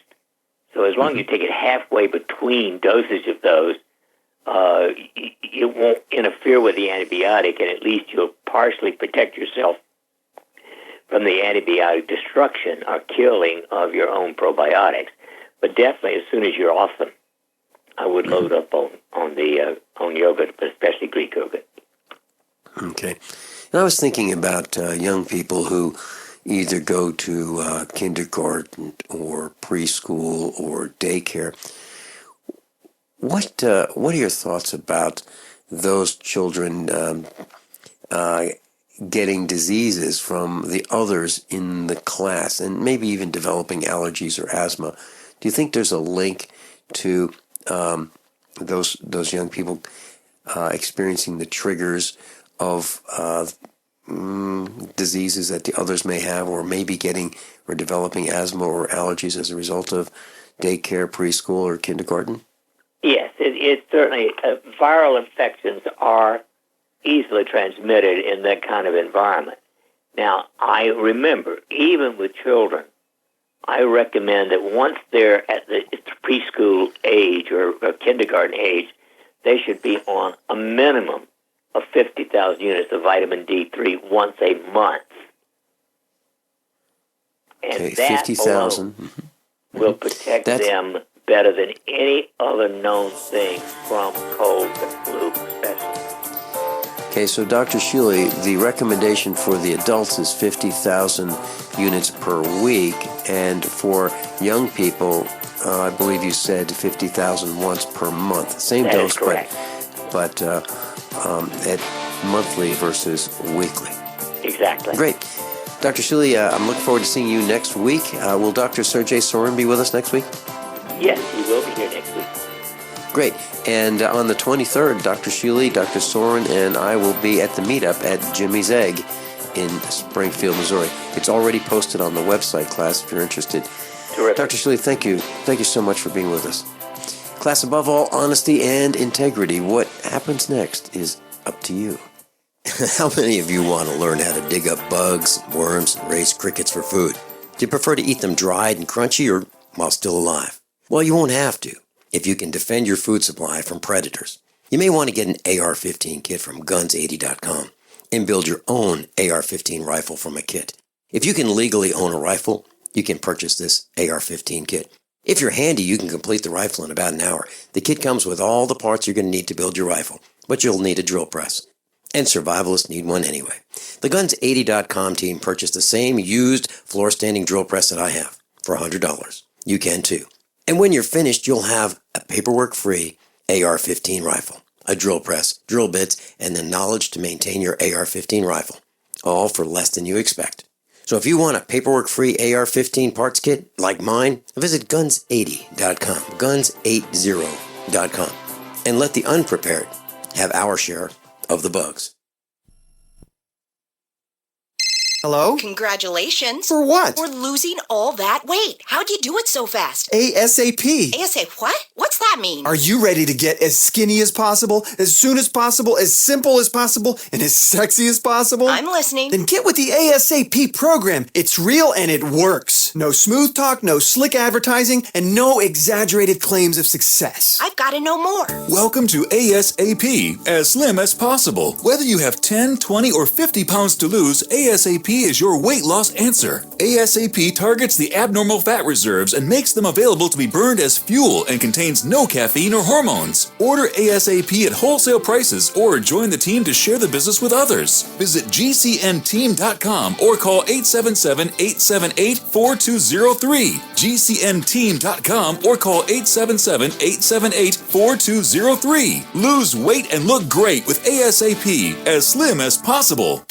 So as long as you take it halfway between dosage of those, it won't interfere with the antibiotic, and at least you'll partially protect yourself from the antibiotic destruction or killing of your own probiotics. But definitely, as soon as you're off them, I would load up on yogurt, but especially Greek yogurt. Okay. And I was thinking about young people who either go to kindergarten or preschool or daycare. What are your thoughts about those children getting diseases from the others in the class and maybe even developing allergies or asthma? Do you think there's a link to those young people experiencing the triggers of diseases that the others may have, or maybe getting or developing asthma or allergies as a result of daycare, preschool, or kindergarten? Yes, it certainly, viral infections are easily transmitted in that kind of environment. Now, I remember, even with children, I recommend that once they're at the preschool age or kindergarten age, they should be on a minimum of 50,000 units of vitamin D3 once a month. And okay, that 50,000 will protect them better than any other known thing from colds and flu, especially. Okay, so Dr. Shealy, the recommendation for the adults is 50,000 units per week, and for young people, I believe you said 50,000 once per month. Same that dose, is correct. but at monthly versus weekly. Exactly. Great. Dr. Shealy, I'm looking forward to seeing you next week. Will Dr. Sergey Sorin be with us next week? Yes, he will be here next week. Great. And on the 23rd, Dr. Shealy, Dr. Sorin, and I will be at the meetup at Jimmy's Egg in Springfield, Missouri. It's already posted on the website, class, if you're interested. Terrific. Dr. Shealy, thank you. Thank you so much for being with us. Class, above all, honesty and integrity. What happens next is up to you. How many of you want to learn how to dig up bugs, worms, and raise crickets for food? Do you prefer to eat them dried and crunchy or while still alive? Well, you won't have to if you can defend your food supply from predators. You may want to get an AR-15 kit from guns80.com and build your own AR-15 rifle from a kit. If you can legally own a rifle, you can purchase this AR-15 kit. If you're handy, you can complete the rifle in about an hour. The kit comes with all the parts you're going to need to build your rifle, but you'll need a drill press. And survivalists need one anyway. The Guns80.com team purchased the same used floor-standing drill press that I have for $100. You can too. And when you're finished, you'll have a paperwork-free AR-15 rifle, a drill press, drill bits, and the knowledge to maintain your AR-15 rifle, all for less than you expect. So if you want a paperwork-free AR-15 parts kit like mine, visit Guns80.com, Guns80.com, and let the unprepared have our share of the bugs. Hello? Congratulations. For what? For losing all that weight. How'd you do it so fast? ASAP. ASAP what? What's that mean? Are you ready to get as skinny as possible, as soon as possible, as simple as possible, and as sexy as possible? I'm listening. Then get with the ASAP program. It's real and it works. No smooth talk, no slick advertising, and no exaggerated claims of success. I've got to know more. Welcome to ASAP, as slim as possible. Whether you have 10, 20, or 50 pounds to lose, ASAP is your weight loss answer. ASAP targets the abnormal fat reserves and makes them available to be burned as fuel and contains no caffeine or hormones. Order ASAP at wholesale prices or join the team to share the business with others. Visit GCNteam.com or call 877-878-4203. GCNteam.com or call 877-878-4203. Lose weight and look great with ASAP, as slim as possible.